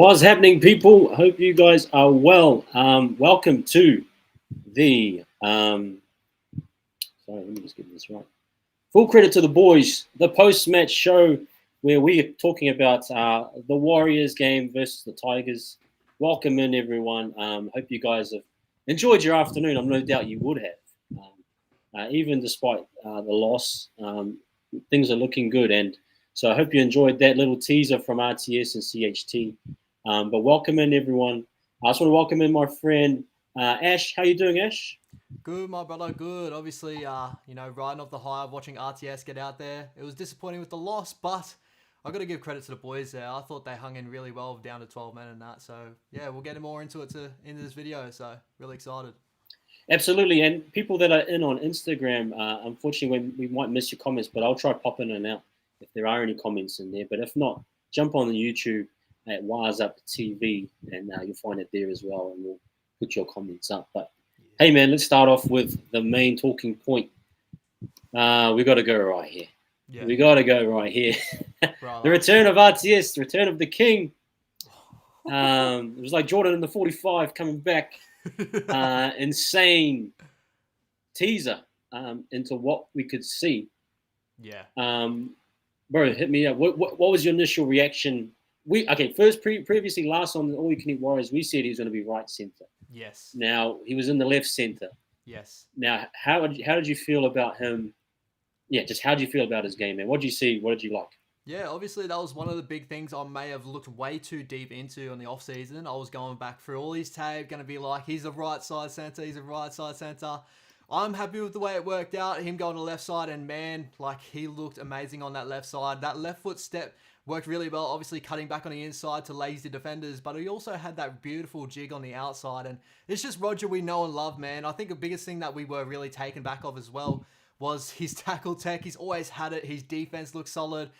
What's happening, people? Hope you guys are well. Welcome to the sorry, let me just get this right. Full credit to the boys, the post-match show where we are talking about the Warriors game versus the Tigers. Welcome in, everyone. Hope you guys have enjoyed your afternoon. I'm no doubt you would have, even despite the loss. Things are looking good, and so I hope you enjoyed that little teaser from RTS and CHT. But welcome in, everyone. I just want to welcome in my friend Ash. How you doing, Ash? Good, my brother. Good. Obviously, riding off the high of watching RTS get out there. It was disappointing with the loss, but I got to give credit to the boys there. I thought they hung in really well down to 12 men and that. So yeah, we'll get more into into this video. So really excited. Absolutely. And people that are in on Instagram, unfortunately, we might miss your comments, but I'll try popping in and out if there are any comments in there. But if not, jump on the YouTube at Wires Up TV, and you'll find it there as well, and we'll put your comments up. But hey, man, let's start off with the main talking point. We got to go right here. Yeah, We got to go right here. The brother. return of RTS, the return of the King. It was like Jordan in the 45 coming back. Insane teaser into what we could see. Yeah. Bro, hit me up. What was your initial reaction? Previously last on the All You Can Eat Warriors, we said he was going to be right center. Yes. Now he was in the left center. Yes. Now, how did you feel about him? Yeah, just how did you feel about his game, man? What did you see? What did you like? Yeah, obviously that was one of the big things I may have looked way too deep into on the off season. I was going back through all his tape, going to be like, he's a right side center, he's a right side center. I'm happy with the way it worked out. Him going to left side, and man, like he looked amazing on that left side. That left foot step worked really well. Obviously, cutting back on the inside to lazy defenders, but he also had that beautiful jig on the outside. And it's just Roger we know and love, man. I think the biggest thing that we were really taken back of as well was his tackle tech. He's always had it. His defense looks solid.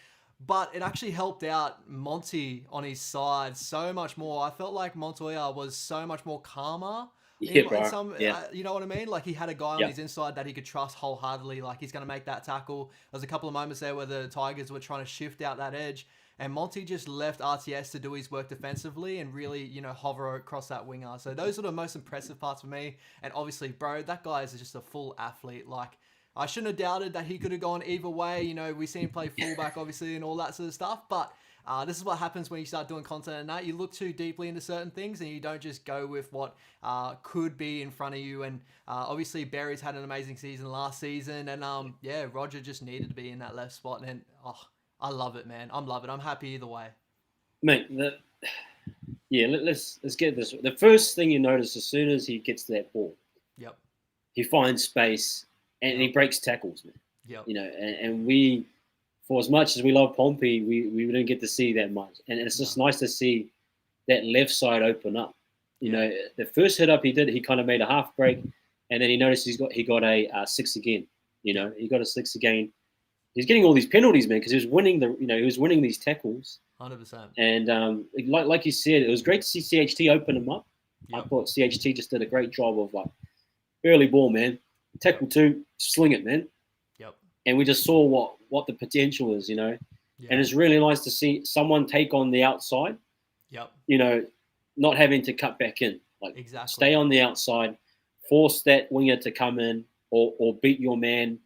But it actually helped out Monty on his side so much more. I felt like Montoya was so much more calmer Yeah, in bro. some, Yeah, you know what I mean? Like he had a guy on yeah, his inside that he could trust wholeheartedly. Like he's going to make that tackle. There's a couple of moments there where the Tigers were trying to shift out that edge, and Monty just left RTS to do his work defensively and really, hover across that winger. So those are the most impressive parts for me. And obviously, bro, that guy is just a full athlete. Like I shouldn't have doubted that he could have gone either way. We seen him play fullback, obviously, and all that sort of stuff. But this is what happens when you start doing content and that. You look too deeply into certain things and you don't just go with what could be in front of you. And obviously, Barry's had an amazing season last season. And yeah, Roger just needed to be in that left spot. And I love it, man. I'm loving it. I'm happy either way. mate. Let's get this. The first thing you notice as soon as he gets that ball, Yep. he finds space and he Yep. breaks tackles, man. Yep. And we, for as much as we love Pompey, we didn't get to see that much. And it's just nice to see that left side open up. The first hit up he did, he kind of made a half break, and then he noticed he got a six again. He got a six again. He's getting all these penalties, man, because he was winning he was winning these tackles. 100%. And like you said, it was great to see CHT open him up. I Yep. thought CHT just did a great job of like early ball, man. Tackle two, sling it, man. Yep. And we just saw what the potential is, Yeah. And it's really nice to see someone take on the outside, Yep. not having to cut back in. Like Exactly. stay on the outside, force that winger to come in or beat your man,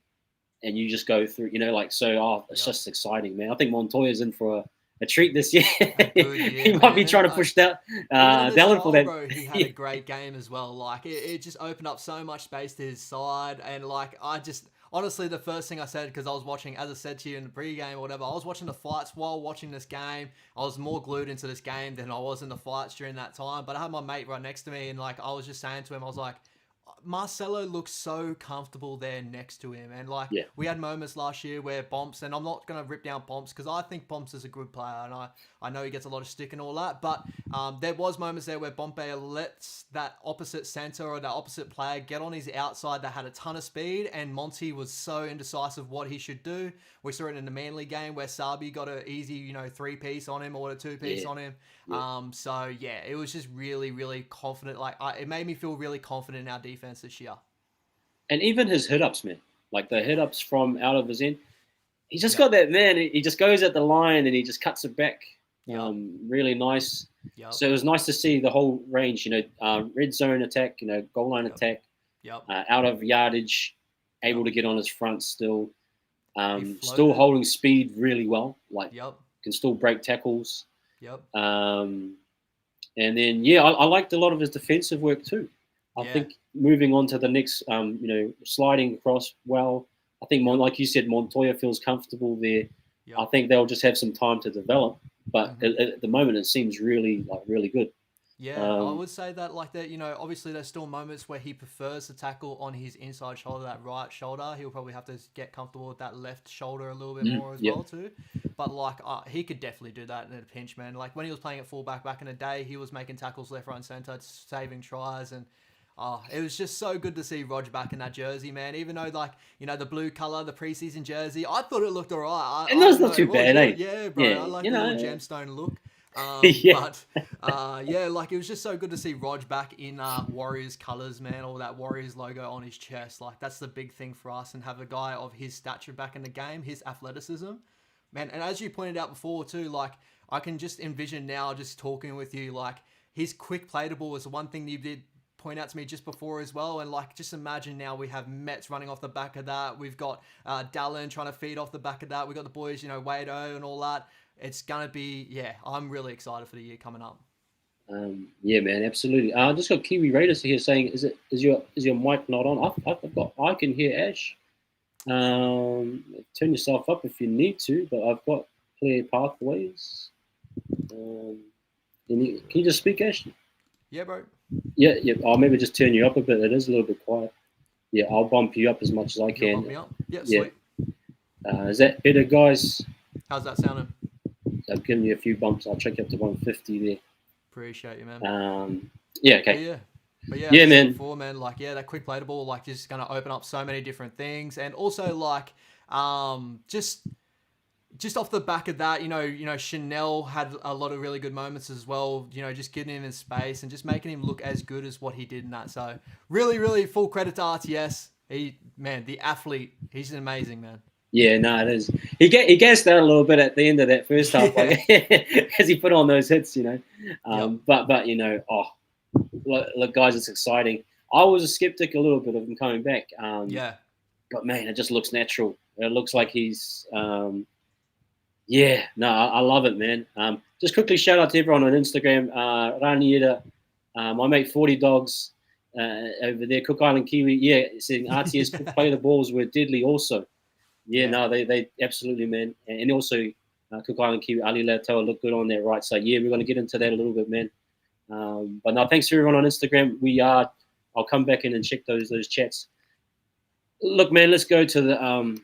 and you just go through, it's just exciting, man. I think Montoya's in for a treat this year. A good year, He might be man. trying to push that Even in the Dallin style, for that. bro, he had a great game as well. Like it just opened up so much space to his side, and like I just honestly, the first thing I said, because I was watching, as I said to you in the pre-game or whatever, I was watching the fights while watching this game. I was more glued into this game than I was in the fights during that time. But I had my mate right next to me, and like I was just saying to him, I was like, Marcelo looks so comfortable there next to him. And like Yeah. we had moments last year where Bomps, and I'm not going to rip down Bomps because I think Bomps is a good player and I know he gets a lot of stick and all that. But there was moments there where Bombay lets that opposite center or that opposite player get on his outside that had a ton of speed, and Monty was so indecisive what he should do. We saw it in the Manly game where Sabi got an easy, 3-piece on him or a 2-piece on him. Yeah. So yeah, it was just really, really confident. Like it made me feel really confident in our defense this year. And even his hit ups, man, like the hit ups from out of his end, he just Yeah. got that, man. He just goes at the line and he just cuts it back. Yep. Really nice. Yep. So it was nice to see the whole range. Red zone attack. Goal line Yep. attack. Yep. Out of yardage, able Yep. to get on his front still. He Still floated. holding speed really well. Like Yep. can still break tackles. Yep. And then I liked a lot of his defensive work too. I Yeah. think moving on to the next, sliding across well. I think, like you said, Montoya feels comfortable there. Yep. I think they'll just have some time to develop, but Mhm. at the moment it seems really good. Yeah, I Um, would say that like that, obviously there's still moments where he prefers to tackle on his inside shoulder, that right shoulder. He'll probably have to get comfortable with that left shoulder a little bit more as yep. well too. But like he could definitely do that in a pinch, man. Like when he was playing at fullback back in the day, he was making tackles left, right, and center, saving tries, and it was just so good to see Rog back in that jersey, man. Even though the blue color, the preseason jersey, I thought it looked alright. And I that's don't not know. too What was bad, your eh? Yeah, bro. Yeah, I like the little gemstone look. yeah. But yeah, like it was just so good to see Rog back in Warriors colors, man. All that Warriors logo on his chest, like that's the big thing for us. And have a guy of his stature back in the game, his athleticism, man. And as you pointed out before too, like I can just envision now, just talking with you, like his quick play to ball was the one thing you did point out to me just before as well. And like, just imagine now we have Mets running off the back of that. We've got Dallin trying to feed off the back of that. We've got the boys, Wado and all that. It's going to be, I'm really excited for the year coming up. Yeah, man, absolutely. I just got Kiwi Raiders here saying, is your mic not on? I can hear Ash. Turn yourself up if you need to, but I've got clear pathways. Can you just speak, Ash? Yeah, bro. Yeah. I'll maybe just turn you up a bit. It is a little bit quiet. Yeah, I'll bump you up as much as I You'll can. bump me up. Yeah, sweet. Is that better, guys? How's that sounding? I've given you a few bumps. I'll check you up to 150 there. Appreciate you, man. Yeah, okay. But yeah, yeah, man. Before, man, like that quick play to ball, like just gonna open up so many different things, and also like, just off the back of that, Chanel had a lot of really good moments as well. Just getting him in space and just making him look as good as what he did in that. So really, really full credit to RTS. The athlete, he's amazing, man. Yeah, no, it is. He gassed out a little bit at the end of that first half, as he put on those hits, But look, guys, it's exciting. I was a skeptic a little bit of him coming back. But man, it just looks natural. It looks like he's, I love it, man. Just quickly shout out to everyone on Instagram. Raniera, my mate 40 Dogs over there, Cook Island Kiwi. Yeah, saying RTS play the balls were deadly also. Yeah, no, they absolutely, man. And also Cook Island Kiwi, Ali Latoa looked good on that right side. Yeah, we're going to get into that a little bit, man. But no, thanks to everyone on Instagram. I'll come back in and check those chats. Look, man, let's go to the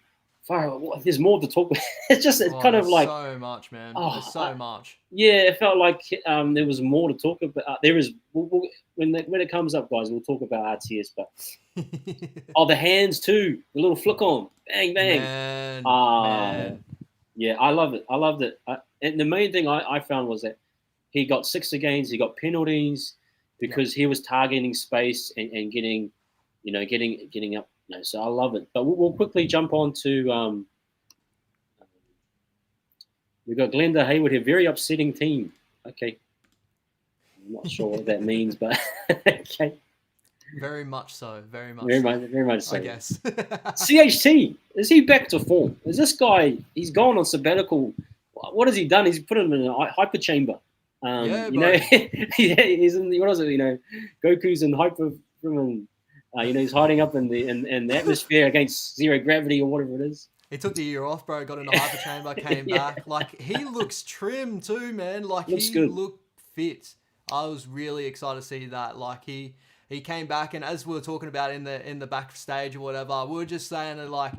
there's more to talk about. It's kind of like so much, man. There's so much. Yeah, it felt like there was more to talk about. There is when it comes up, guys, we'll talk about RTS. But the hands too, the little flick on, bang bang. Man. Yeah, I love it. I loved it. And the main thing I found was that he got 6 against. He got penalties because he was targeting space and getting up. So I love it. But we'll quickly jump on to we've got Glenda Hayward here. Very upsetting team. Okay. I'm not sure what that means, but okay. Very much so. Very much so. I guess. CHT, is he back to form? Is this guy, he's gone on sabbatical. What has he done? He's put him in a hyper chamber. He's in what is it? Goku's in hyper and he's hiding up in the atmosphere against zero gravity or whatever it is. He took the year off, bro. Got in the hyper chamber, came back. Like he looks trim too, man. Like he looked fit. I was really excited to see that. Like he came back, and as we were talking about in the backstage or whatever, we were just saying that like,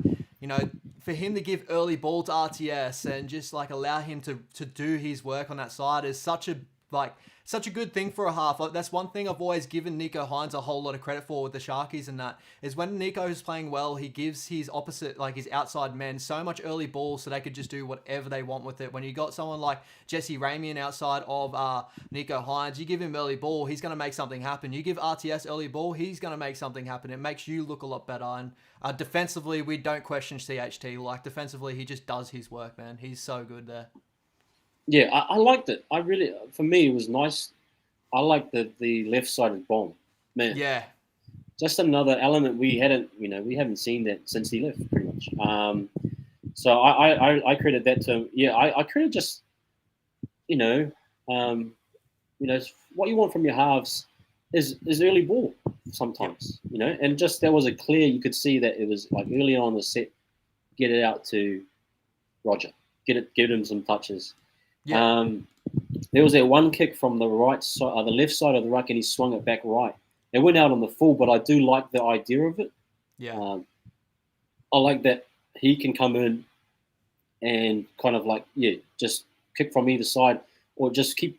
for him to give early ball to RTS and just like allow him to do his work on that side is such a good thing for a half. Like, that's one thing I've always given Nico Hines a whole lot of credit for with the Sharkies, and that is when Nico is playing well, he gives his opposite, like his outside men, so much early ball so they could just do whatever they want with it. When you got someone like Jesse Ramian outside of Nico Hines, you give him early ball, he's going to make something happen. You give RTS early ball, he's going to make something happen. It makes you look a lot better. And defensively, we don't question CHT. Like defensively, he just does his work, man. He's so good there. Yeah, I liked it. I really, for me, it was nice. I like the left sided bomb, man. Yeah, Just another element we haven't seen that since he left, pretty much. So I credit that to him. Yeah, I credit just you know, um, what you want from your halves is early ball yep, sometimes, and just there was a clear. You could see that it was like early on the set, get it out to Roger, give him some touches. yeah, Um, there was that one kick from the right side, the left side of the ruck, and he swung it back right. It went out on the full, but I do like the idea of it. yeah, Um, I like that he can come in and kind of like just kick from either side, or just keep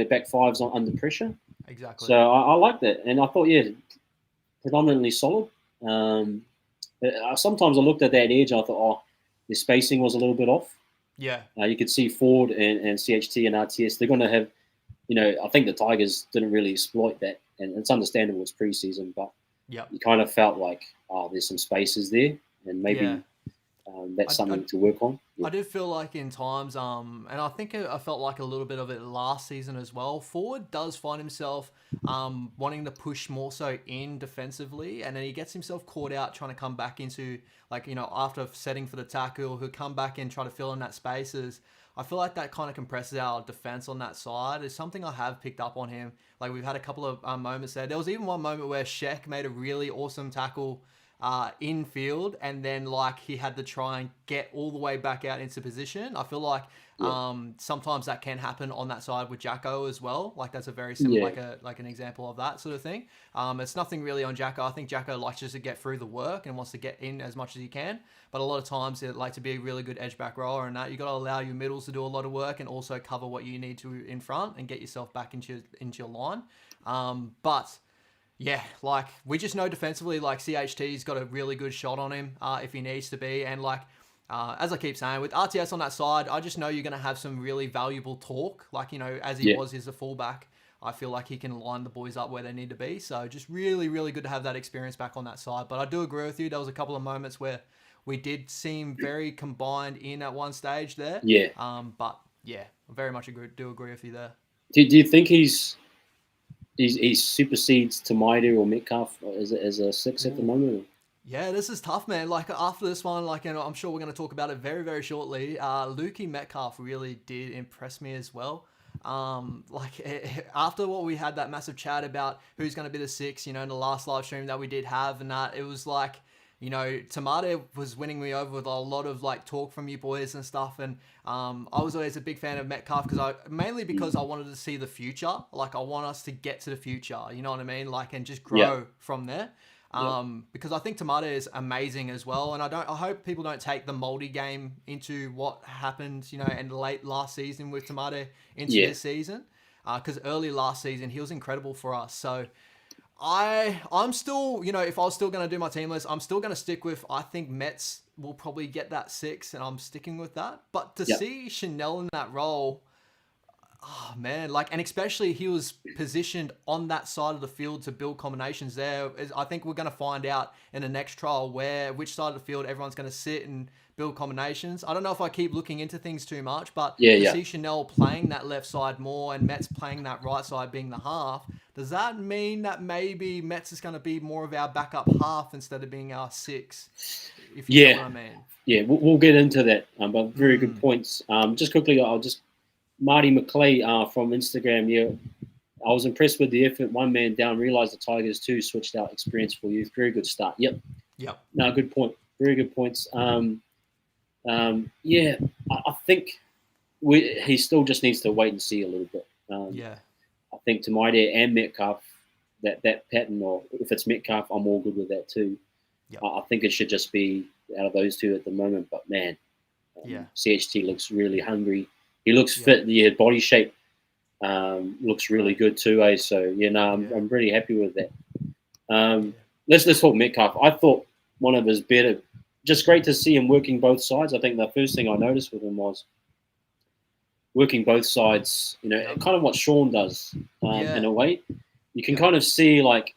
back fives on under pressure. exactly. So I like that, and I thought predominantly solid. Um, Sometimes I looked at that edge, and I thought, the spacing was a little bit off. Yeah, You could see Ford and CHT and RTS. They're going to have, I think the Tigers didn't really exploit that, and it's understandable it's preseason, but yep, you kind of felt like, there's some spaces there, and yeah. maybe that's I something to work on. I Yeah, do feel like in times, and I think I felt like a little bit of it last season as well. Ford does find himself wanting to push more so in defensively, and then he gets himself caught out trying to come back into after setting for the tackle, he'll come back and try to fill in that spaces. I feel like that kind of compresses our defense on that side. It's something I have picked up on him. Like we've had a couple of moments there. There was even one moment where Sheck made a really awesome tackle in field, and then like he had to try and get all the way back out into position. I feel like yeah, sometimes that can happen on that side with Jacko as well. Like that's a very similar, yeah, like an example of that sort of thing. It's nothing really on Jacko. I think Jacko likes just to get through the work and wants to get in as much as he can. But a lot of times it like to be a really good edge back rower, and that you got to allow your middles to do a lot of work and also cover what you need to in front and get yourself back into your line. But yeah, like we just know defensively, like CHT's got a really good shot on him if he needs to be, and like as I keep saying, with RTS on that side, I just know you're going to have some really valuable talk. Like as he yeah, was as a fullback, I feel like he can line the boys up where they need to be. So just really, really good to have that experience back on that side. But I do agree with you. There was a couple of moments where we did seem very combined in at one stage there. yeah. But yeah, I very much agree with you there. Do you think he supersedes Tamaida or Metcalf as a six at the Ooh. moment? Yeah, this is tough, man. Like after this one, like I'm sure we're going to talk about it very, very shortly. Lukey Metcalf really did impress me as well. After what we had that massive chat about who's going to be the six, in the last live stream that we did have, and that it was like, Tamade was winning me over with a lot of like talk from you boys and stuff, and I was always a big fan of Metcalf mainly because I wanted to see the future. Like I want us to get to the future, you know what I mean? Like and just Yeah, grow from there. yeah, Because I think Tomato is amazing as well, and I hope people don't take the Moldy game into what happened, in late last season with Tomato into yeah, this season, because early last season he was incredible for us. So I'm still, if I was still going to do my team list, I'm still going to stick with. I think Mets will probably get that 6, and I'm sticking with that. But to yeah, see Chanel in that role. Oh man, like, and especially he was positioned on that side of the field to build combinations there. I think we're going to find out in the next trial which side of the field everyone's going to sit and build combinations. I don't know if I keep looking into things too much, but yeah, to yeah. see Chanel playing that left side more and Mets playing that right side being the half, does that mean that maybe Mets is going to be more of our backup half instead of being our 6? If you get what Yeah, I mean. yeah, we'll get into that. But very good Mm, points. Just quickly, I'll just Marty McClay from Instagram. Yeah, I was impressed with the effort. One man down, realised the Tigers too switched out experience for youth. Very good start. Yep. yep. No, good point. Very good points. Yeah, I think he still just needs to wait and see a little bit. Yeah. I think Tamaide and Metcalf, that pattern, or if it's Metcalf, I'm all good with that too. Yep. I think it should just be out of those two at the moment. But man, Yeah. CHT looks really hungry. He looks Yep. fit. Yeah, body shape looks really good too. So Yeah. I'm pretty happy with that. Yeah. Let's talk Metcalf. I thought one of his better. Just great to see him working both sides. I think the first thing I noticed with him was working both sides. Yep. Kind of what Sean does in Yeah. a way. You can Yep. kind of see like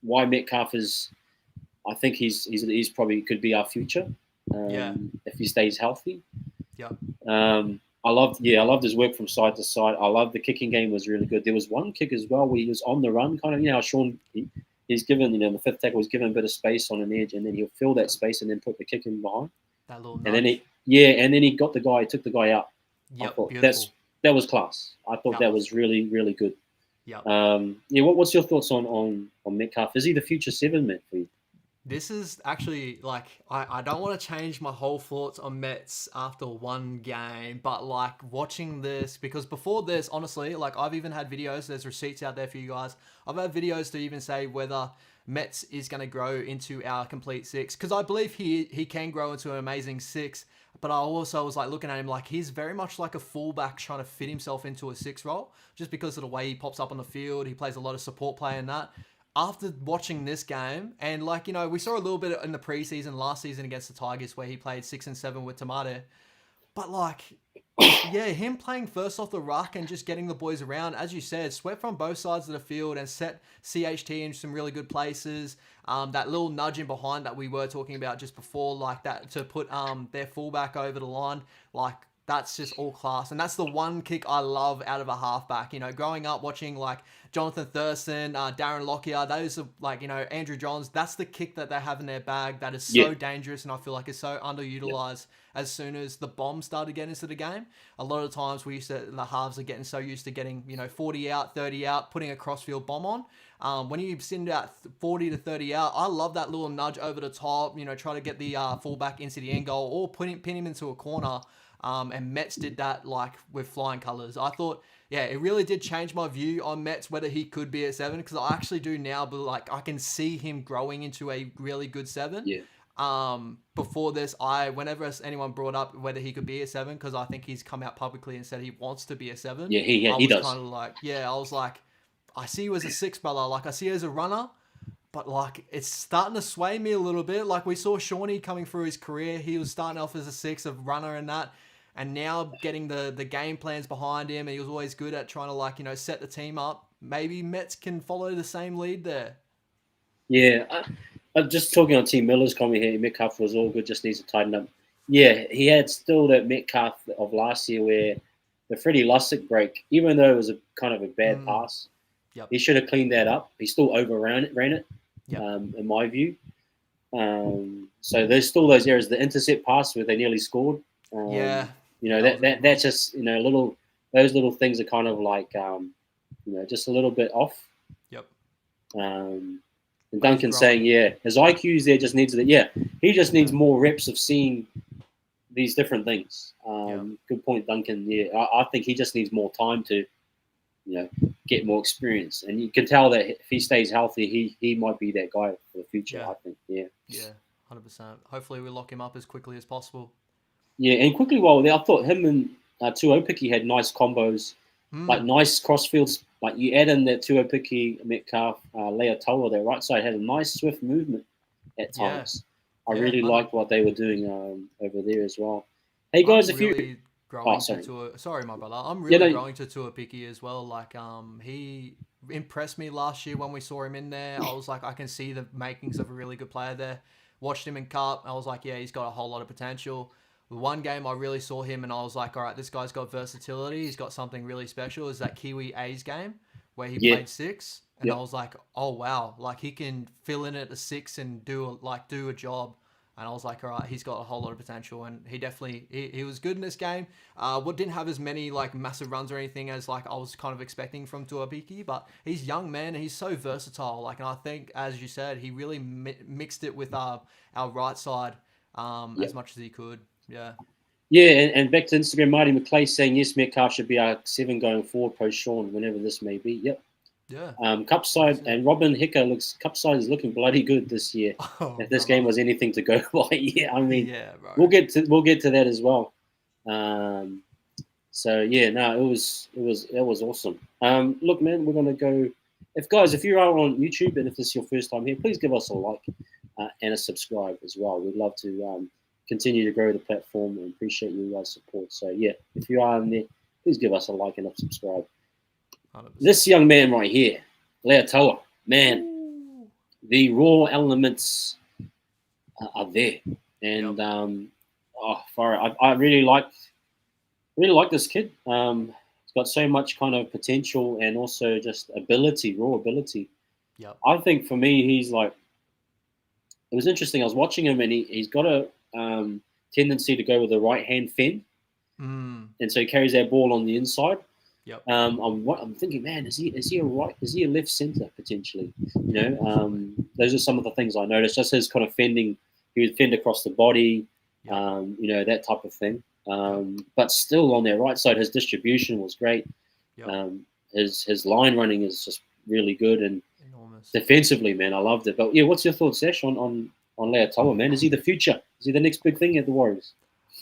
why Metcalf is. I think he's probably could be our future Yeah. if he stays healthy. Yep. I loved his work from side to side. I loved the kicking game was really good. There was one kick as well where he was on the run, kind of, how Sean, he's given, the fifth tackle was given a bit of space on an edge, and then he'll fill that space and then put the kick in behind. That little And then nudge. and then he got the guy, took the guy out. I Yep, thought beautiful. that was class. I thought That that was- was really, really good. Yep. What's your thoughts on Metcalf? Is he the future 7 man for you? This is actually like I don't want to change my whole thoughts on Mets after one game, but like watching this, because before this, honestly, like I've even had videos, there's receipts out there for you guys. I've had videos to even say whether Mets is going to grow into our complete 6, because I believe he can grow into an amazing 6. But I also was like looking at him like he's very much like a fullback trying to fit himself into a 6 role, just because of the way he pops up on the field. He plays a lot of support play in that. After watching this game, and like, we saw a little bit in the preseason last season against the Tigers where he played 6 and 7 with Tamate. But like, yeah, him playing first off the ruck and just getting the boys around, as you said, swept from both sides of the field and set CHT in some really good places. That little nudge in behind that we were talking about just before, like that to put their fullback over the line, like that's just all class. And that's the one kick I love out of a halfback. Growing up watching like Jonathan Thurston, Darren Lockyer, those are like, Andrew Johns, that's the kick that they have in their bag that is so dangerous, and I feel like it's so underutilized. As soon as the bombs started getting into the game, a lot of times the halves are getting so used to getting, 40 out, 30 out, putting a crossfield bomb on. When you send out 40 to 30 out, I love that little nudge over the top, try to get the fullback into the end goal or pin him into a corner. And Mets did that like with flying colors. I thought, yeah, it really did change my view on Mets, whether he could be a 7, because I actually do now, but like I can see him growing into a really good 7. Yeah. Before this, whenever anyone brought up whether he could be a 7, because I think he's come out publicly and said he wants to be a 7. Yeah, he does. Kind of like, I was like, I see you as a 6, brother. Like I see you as a runner. But like it's starting to sway me a little bit. Like we saw Shawnee coming through his career. He was starting off as a 6 of runner and that. And now getting the game plans behind him, and he was always good at trying to set the team up. Maybe Mets can follow the same lead there. Yeah, I'm just talking on Team Miller's comment here. Metcalf was all good, just needs to tighten up. Yeah, he had still that Metcalf of last year where the Freddie Lussick break, even though it was a kind of a bad pass, he should have cleaned that up. He still overran it, in my view. So there's still those areas, the intercept pass where they nearly scored. That's just those little things are kind of like just a little bit off. Yep. And Duncan saying, his IQ's there, just needs he just needs more reps of seeing these different things. Good point, Duncan. Yeah, I think he just needs more time to, get more experience. And you can tell that if he stays healthy, he might be that guy for the future. I think. Yeah. Yeah, 100%. Hopefully, we lock him up as quickly as possible. Yeah, and quickly while there, I thought him and Tuopiki had nice combos, like nice crossfields. Like you add in that Tuopiki, Metcalf, Leotoa, their right side had a nice swift movement at times. I really liked what they were doing over there as well. Hey guys, sorry, my brother. I'm really growing to Tuopiki as well. Like he impressed me last year when we saw him in there. I was like, I can see the makings of a really good player there. Watched him in Cup. I was like, yeah, he's got a whole lot of potential. The one game I really saw him and I was like, all right, this guy's got versatility. He's got something really special. Is that Kiwi A's game where he played 6, and I was like, oh wow, like he can fill in at the 6 and do a job. And I was like, all right, he's got a whole lot of potential, and he definitely he was good in this game. Didn't have as many like massive runs or anything as like I was kind of expecting from Tuopiki, but he's young, man, and he's so versatile. Like, and I think, as you said, he really mixed it with our right side as much as he could. Yeah. Yeah, and back to Instagram, Marty McClay saying, yes, Metcalf should be our 7 going forward, post Sean, whenever this may be. Yep. Yeah. Cupside and Robin Hicker Cupside is looking bloody good this year. If this game was anything to go by, I mean, we'll get to that as well. It was awesome. Look, man, we're gonna go. If you are on YouTube and if this is your first time here, please give us a like and a subscribe as well. We'd love to continue to grow the platform and appreciate you guys' support. So yeah, if you are in there, please give us a like and a subscribe. 100%. This young man right here, Leotoa, man, the raw elements are there. And I really liked Really like this kid. He's got so much kind of potential and also just ability, raw ability. Yep. I think for me, he's like, it was interesting. I was watching him and he's got a tendency to go with the right hand fend. Mm. And so he carries that ball on the inside. Yep. I'm thinking, man, is he a left centre potentially? You know, those are some of the things I noticed. Just his kind of fending, he would fend across the body, Yep. you know, that type of thing. But still on their right side, his distribution was great. Yep. His line running is just really good, and Enormous. defensively, man, I loved it. But yeah, what's your thoughts, Sash, on Leotoa, man? Is he the future? Is he the next big thing at the Warriors?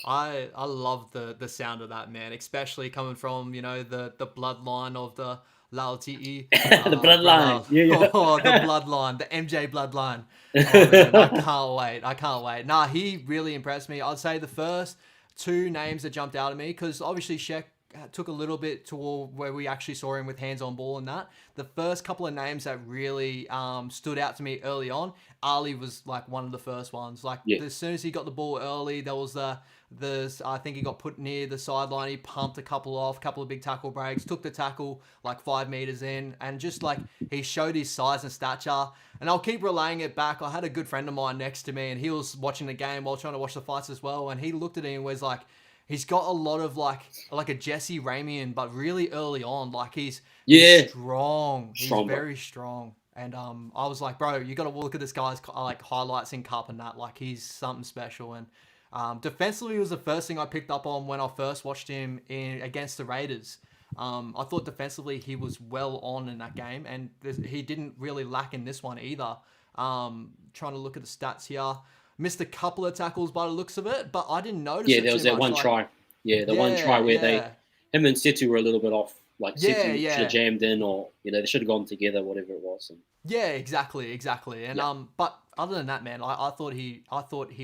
I love the sound of that, man, especially coming from, you know, the bloodline of the Lauti'i The bloodline, brother. yeah, Oh, the bloodline, the MJ bloodline. Oh man, I yeah. can't wait. I can't wait. Nah, he really impressed me. I'd say the first two names that jumped out at me, because obviously Sheck took a little bit toward where we actually saw him with hands on ball and that. The first couple of names that really stood out to me early on, Ali was like one of the first ones. Like Yeah. as soon as he got the ball early, there was the I think he got put near the sideline. He pumped a couple of big tackle breaks, took the tackle like 5 meters in, and just like he showed his size and stature. And I'll keep relaying it back. I had a good friend of mine next to me, and he was watching the game while trying to watch the fights as well. And he looked at it and was like, he's got a lot of like a Jesse Ramian, but really early on. Like he's Yeah, strong. He's strong, bro. very strong. And I was like, bro, you got to look at this guy's like highlights in cup and that. Like he's something special. And defensively was the first thing I picked up on when I first watched him in against the Raiders. I thought defensively he was well on in that game, and he didn't really lack in this one either. Trying to look at the stats here, missed a couple of tackles by the looks of it, but I didn't notice Yeah, it there was too that much. one Like, try. Yeah, the one yeah, try where yeah, him and Setu were a little bit off. Like yeah, Setu should have yeah. jammed in, or they should have gone together, whatever it was. And Yeah, exactly. And yeah, but other than that, man, I thought he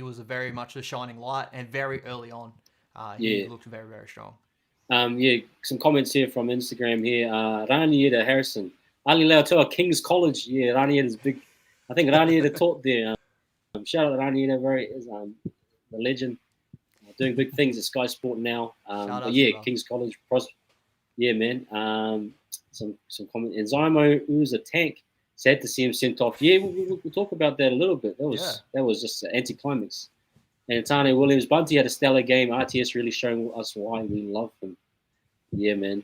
was a very much a shining light, and very early on, he yeah, looked very very strong. yeah. Some comments here from Instagram here. Raniera Harrison, Ali Leotoa, King's College. Yeah, Raniera's big. I think Raniera taught there. Shout out to Raniera, very is the legend, doing big things at Sky Sport now. Shout But out to yeah, you, bro. King's College. Yeah, man. Some comment. And Zymo, who's a tank. Sad to see him sent off. Yeah, we'll talk about that a little bit. Yeah. That was just an anticlimax. And Tane Williams, Bunty had a stellar game. RTS really showing us why we love him. Yeah, man.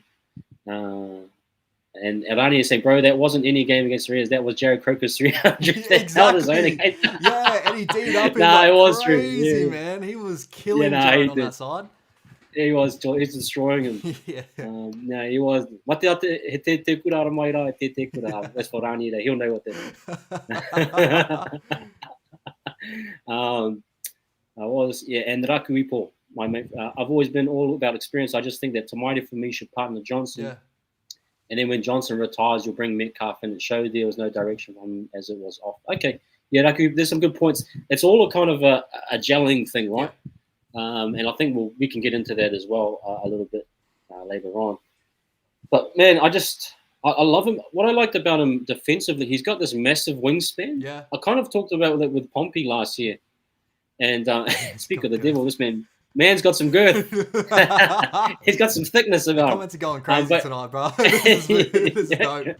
And Arani is saying, bro, that wasn't any game against the Reds. That was Jared Croker's 300. That held his own Exactly. again. Yeah, and he D'd up him Nah, like it was true. crazy, Yeah, man. He was yeah, killing nah, Jared he on did. that side. He was destroying him. Yeah. No, he was. Mate ate he te kura mai rā, te kura. That's for Rani. He'll know what that is. I was, yeah, and Raku Ipo, my mate. I've always been all about experience. I just think that Tamaiti for me should partner Johnson. Yeah. And then when Johnson retires, you'll bring Metcalf in. It showed there was no direction from him as it was off. Okay. Yeah, Raku, there's some good points. It's all a kind of a gelling thing, right? And I think we can get into that as well a little bit later on. But, man, I love him. What I liked about him defensively, he's got this massive wingspan. Yeah. I kind of talked about that with Pompey last year. And speak of the devil, this man's got some girth. He's got some thickness The about him. comments are going crazy but- tonight, bro. This is dope.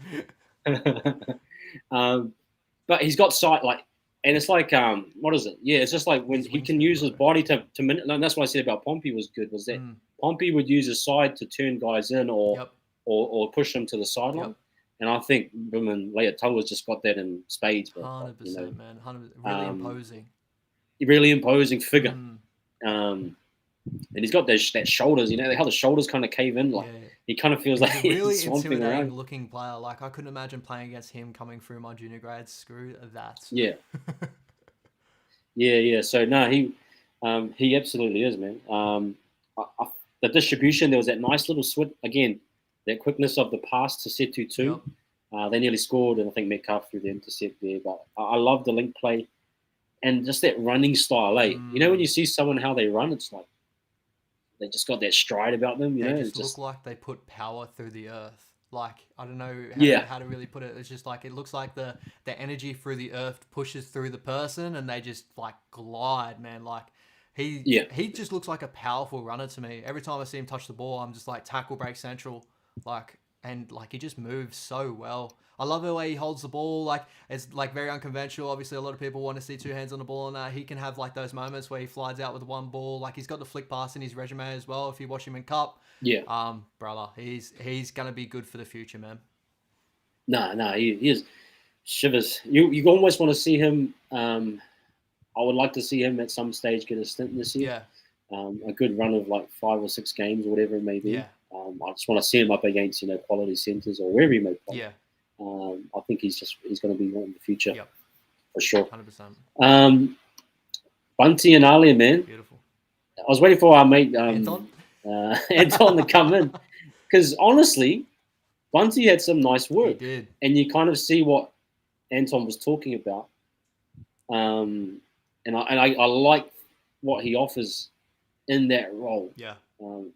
But he's got sight, like, and it's like, what is it? Yeah, it's just like when His he can wingspan, use his bro. body to and that's what I said about Pompey was good, was that Pompey would use his side to turn guys in Yep. or push them to the sideline. Yep. And I think Bowman Leotoa's just got that in spades, bro. 100%, man. 100%. Really imposing. Really imposing figure. Mm. And he's got that shoulders, how the shoulders kind of cave in, like Yeah. he kind of feels He's like a really he's swamping intimidating around. looking player. Like I couldn't imagine playing against him coming through my junior grades. Screw that. Yeah. Yeah. So no, he absolutely is, man. The distribution, there was that nice little switch again, that quickness of the pass to Setu too. Yep. They nearly scored, and I think Metcalf threw the intercept there. But I love the link play and just that running style. When you see someone how they run, it's like they just got that stride about them. They It's just look like they put power through the earth. Like I don't know how to really put it. It's just like it looks like the energy through the earth pushes through the person, and they just like glide, man. Like He just looks like a powerful runner to me. Every time I see him touch the ball, I'm just like tackle break central, and he just moves so well. I love the way he holds the ball. Like it's like very unconventional. Obviously, a lot of people want to see two hands on the ball, and that he can have like those moments where he flies out with one ball. Like he's got the flick pass in his resume as well. If you watch him in Cup, brother, he's gonna be good for the future, man. No, he is shivers. You almost want to see him. I would like to see him at some stage get a stint this year. Yeah, A good run of like 5 or 6 games or whatever it may be. yeah, I just want to see him up against quality centers or wherever he may play. yeah. I think he's going to be one in the future for sure. 100%. Bunty and Ali, man. Beautiful. I was waiting for our mate Anton to come in because honestly, Bunty had some nice work. He did. And you kind of see what Anton was talking about. And I like what he offers in that role. Yeah.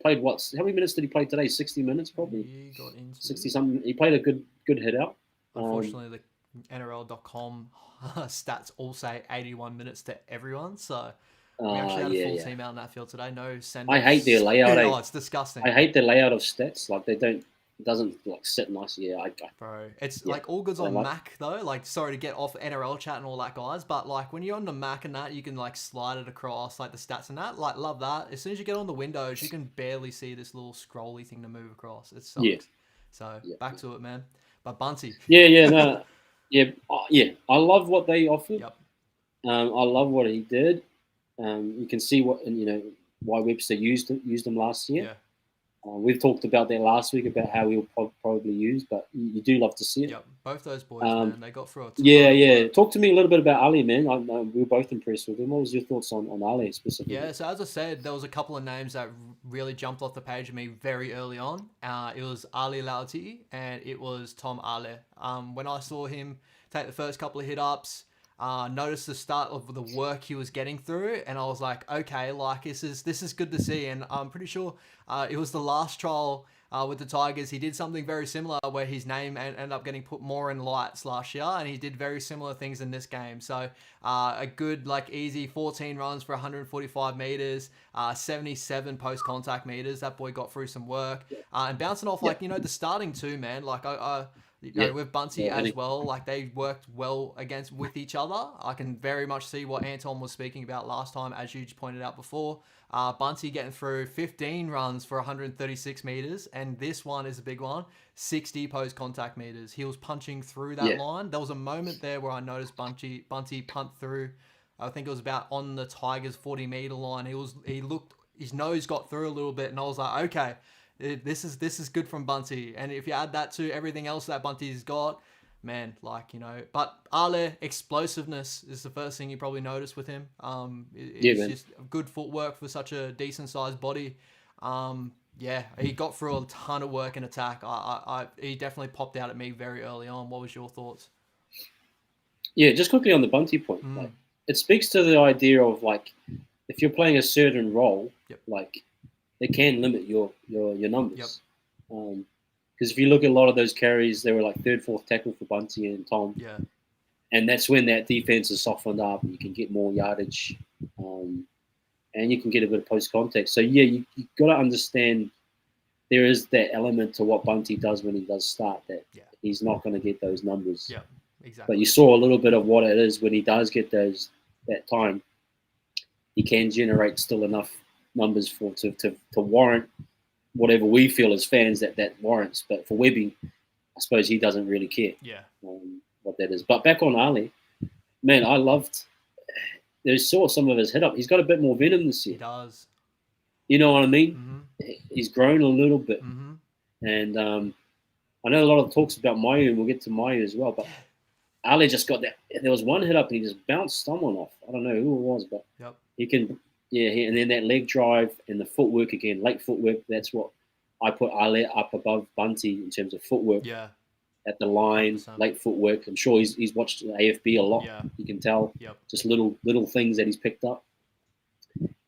Played how many minutes did he play today? 60 minutes probably. He got into 60 something. He played a good hit out. Unfortunately, the NRL.com stats all say 81 minutes to everyone. So we actually had a full team out in that field today. No send. I hate their layout. Oh, it's disgusting. I hate the layout of stats. Like it doesn't like sit nice. Yeah, bro. It's like all goods on Mac though. Like sorry to get off NRL chat and all that, guys, but like when you're on the Mac and that, you can like slide it across like the stats and that. Like love that. As soon as you get on the Windows, you can barely see this little scrolly thing to move across. It sucks. Yeah. So back to it, man. But Bunty. Yeah. I love what they offered. Yep. I love what he did. You can see why Webster used him last year. Yeah. We've talked about that last week about how he'll probably use, but you do love to see it. Yep, both those boys, man, they got through it. Yeah. Talk to me a little bit about Ali, man. We were both impressed with him. What was your thoughts on Ali specifically? Yeah, so as I said, there was a couple of names that really jumped off the page of me very early on. It was Ali Lauti and it was Tom Ale. When I saw him take the first couple of hit-ups, noticed the start of the work he was getting through, and I was like, okay, like this is good to see. And I'm pretty sure it was the last trial with the Tigers. He did something very similar where his name ended up getting put more in lights last year, and he did very similar things in this game. So a good like easy 14 runs for 145 meters, 77 post contact meters. That boy got through some work and bouncing off like the starting two, man. Like with Bunty as well, like they worked well with each other. I can very much see what Anton was speaking about last time, as you pointed out before. Bunty getting through 15 runs for 136 meters, and this one is a big one, 60 post contact meters. He was punching through that line. There was a moment there where I noticed Bunty punt through. I think it was about on the Tigers 40-meter line. He looked, his nose got through a little bit, and I was like, okay. This is good from Bunty, and if you add that to everything else that Bunty's got, man, But Ale, explosiveness is the first thing you probably notice with him. It's just good footwork for such a decent sized body. He got through a ton of work in attack. He definitely popped out at me very early on. What was your thoughts? Yeah, just quickly on the Bunty point, it speaks to the idea of like if you're playing a certain role, they can limit your numbers. Because if you look at a lot of those carries, they were like third, fourth tackle for Bunty and Tom. Yeah. And that's when that defense is softened up and you can get more yardage and you can get a bit of post-contact. So, you got to understand there is that element to what Bunty does when he does start that he's not going to get those numbers. Yeah, exactly. But you saw a little bit of what it is when he does get that time. He can generate still enough numbers to warrant whatever we feel as fans that warrants. But for Webby, I suppose he doesn't really care what that is. But back on Ali, man, I loved. They saw some of his hit up. He's got a bit more venom this year. He does. You know what I mean? Mm-hmm. He's grown a little bit, and I know a lot of talks about Mayu, and we'll get to Mayu as well. But Ali just got that. There was one hit up, and he just bounced someone off. I don't know who it was, but he can. Yeah, and then that leg drive and the footwork again, late footwork. That's what I put Ali up above Bunty in terms of footwork. Yeah. At the line, 100%. Late footwork. I'm sure he's watched AFB a lot. Yeah. You can tell. Yep. Just little things that he's picked up.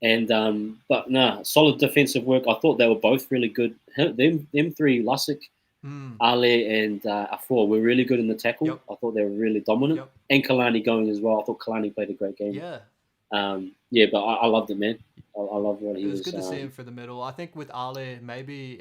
And solid defensive work. I thought they were both really good. Them three, Lussick, Ali, and Afor were really good in the tackle. Yep. I thought they were really dominant. Yep. And Kalani going as well. I thought Kalani played a great game. Yeah. Yeah, but I loved it, man. I love what It he was was. good to see him for the middle. I think with Ali, maybe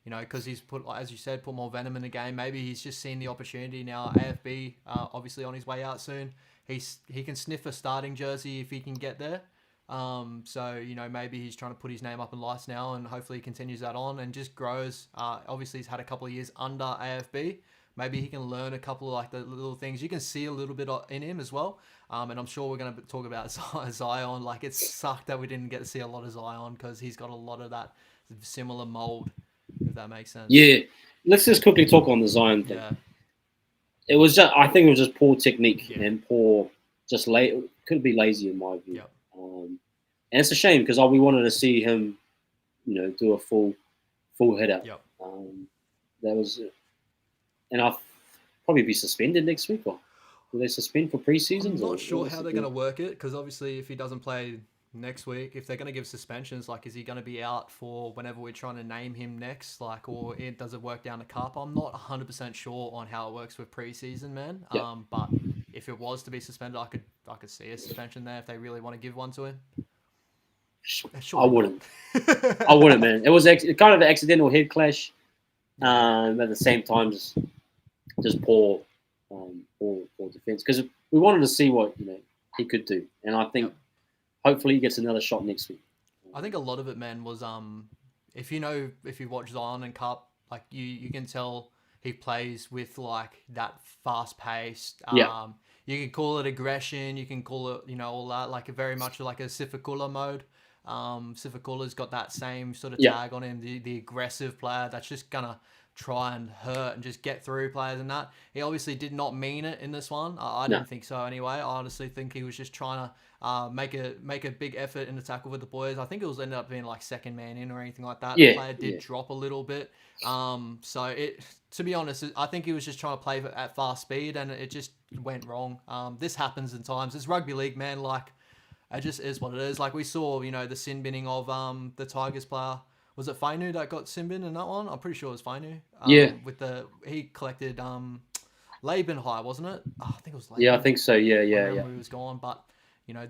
because he's put, as you said, put more venom in the game. Maybe he's just seen the opportunity now. AFB, obviously on his way out soon. He can sniff a starting jersey if he can get there. So maybe he's trying to put his name up in lights now, and hopefully he continues that on and just grows. Obviously he's had a couple of years under AFB. Maybe he can learn a couple of like the little things. You can see a little bit in him as well. And I'm sure we're going to talk about Zion. Like, it sucked that we didn't get to see a lot of Zion because he's got a lot of that similar mold, if that makes sense. Yeah, let's just quickly talk on the Zion thing. Yeah. It was just, I think it was just poor technique Yeah. and poor, just late. Could be lazy in my view. Yep. And it's a shame because we wanted to see him, do a full hit out. Yep. That was, and I'll probably be suspended next week, or will they suspend for preseasons? I'm not sure how they're going to work it because obviously if he doesn't play next week, if they're going to give suspensions, like is he going to be out for whenever we're trying to name him next, like, or does it work down the cup? I'm not 100% sure on how it works with preseason, man. Yep. But if it was to be suspended, I could see a suspension there if they really want to give one to him. I wouldn't. I wouldn't, man. It was kind of an accidental head clash. At the same time, just poor defense because we wanted to see what he could do, and I think hopefully he gets another shot next week. I think a lot of it, man, was if you watch Zion and Cup, like you can tell he plays with like that fast paced. You can call it aggression, you can call it all that, like very much like a Sifikula mode. Sifikula's got that same sort of tag on him, the aggressive player that's just gonna try and hurt and just get through players and that. He obviously did not mean it in this one. I didn't think so anyway. I honestly think he was just trying to make a big effort in the tackle with the boys. I think it was ended up being like second man in or anything like that. The player did drop a little bit. So it, to be honest, I think he was just trying to play at fast speed and it just went wrong. This happens in times. It's rugby league, man. Like, it just is what it is. Like we saw, the sin binning of the Tigers player. Was it Fainu that got sin bin in that one? I'm pretty sure it was Fainu. He collected Laban High, wasn't it? Oh, I think it was Laban. Yeah, I think so. Yeah. He was gone, but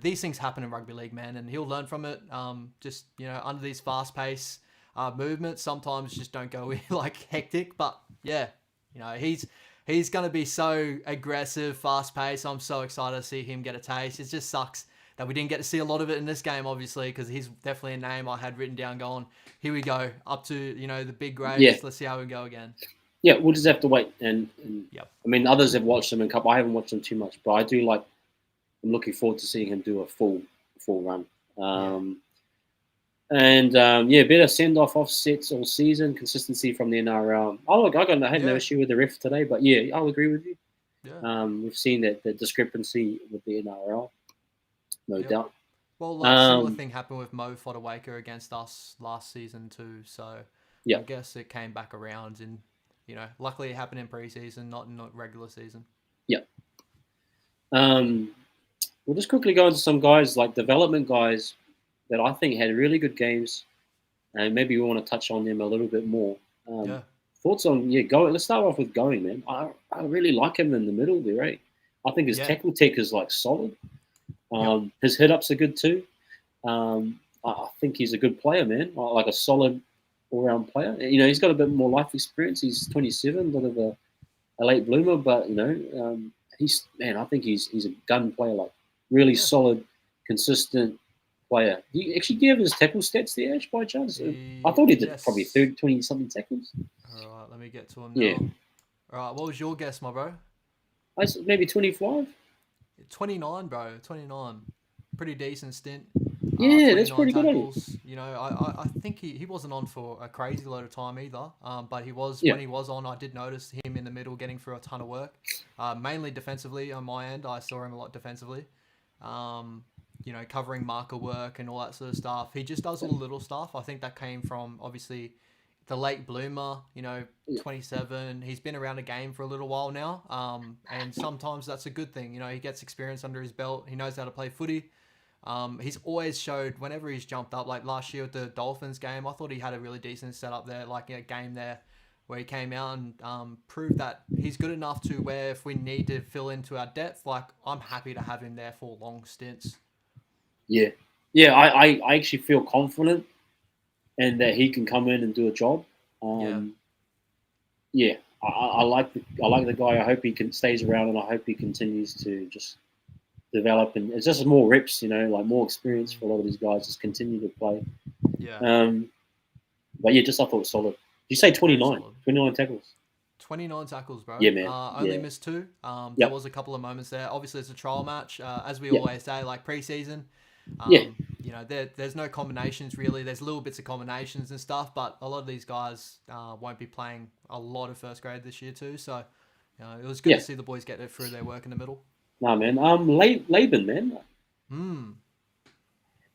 these things happen in rugby league, man, and he'll learn from it. Just under these fast pace movements, sometimes just don't go like hectic, but yeah, he's gonna be so aggressive, fast paced. I'm so excited to see him get a taste. It just sucks that we didn't get to see a lot of it in this game, obviously, because he's definitely a name I had written down going, here we go, up to, the big grades. Yeah. Let's see how we go again. Yeah, we'll just have to wait. And I mean, others have watched him in Cup. I haven't watched him too much, but I do I'm looking forward to seeing him do a full run. And a bit of send-off offsets all season, consistency from the NRL. I had no issue with the ref today, but yeah, I'll agree with you. Yeah. We've seen that the discrepancy with the NRL. No doubt. Well, similar thing happened with Mo Fodawaker against us last season too. So I guess it came back around, and luckily it happened in preseason, not regular season. Yeah. We'll just quickly go into some guys like development guys that I think had really good games, and maybe we want to touch on them a little bit more. Thoughts on going? Let's start off with Going, man. I really like him in the middle there, right? I think his tackle tech is like solid. His hit-ups are good too. I think he's a good player, man. Like a solid all-round player. He's got a bit more life experience. He's 27, a bit of a late bloomer, but I think he's a gun player, like really solid, consistent player. Do you have his tackle stats there, Ash, by chance? I thought he did probably 20-something tackles. All right, let me get to him now. Yeah. All right, what was your guess, my bro? Maybe 25. 29, bro. 29. Pretty decent stint. Yeah, that's pretty tackles. Good. I think he wasn't on for a crazy load of time either. But he was when he was on. I did notice him in the middle getting through a ton of work. Mainly defensively on my end. I saw him a lot defensively. Covering marker work and all that sort of stuff. He just does all the little stuff. I think that came from obviously the late bloomer, 27. He's been around the game for a little while now. And sometimes that's a good thing. He gets experience under his belt. He knows how to play footy. He's always showed whenever he's jumped up, like last year at the Dolphins game, I thought he had a really decent setup there, like a game there where he came out and proved that he's good enough to where if we need to fill into our depth, like I'm happy to have him there for long stints. Yeah, yeah. I actually feel confident and that he can come in and do a job. Yeah, I like the guy. I hope he stays around, and I hope he continues to just develop. And it's just more reps, like more experience for a lot of these guys. Just continue to play. Yeah. But yeah, just I thought it was solid. You say 29 tackles. 29 tackles, bro. Yeah, man. Only missed 2. There Yep. was a couple of moments there. Obviously, it's a trial match, as we Yep. always say, like preseason. Yeah. There's no combinations really. There's little bits of combinations and stuff, but a lot of these guys won't be playing a lot of first grade this year too. So, it was good to see the boys get through their work in the middle. Nah, man. Laban, man.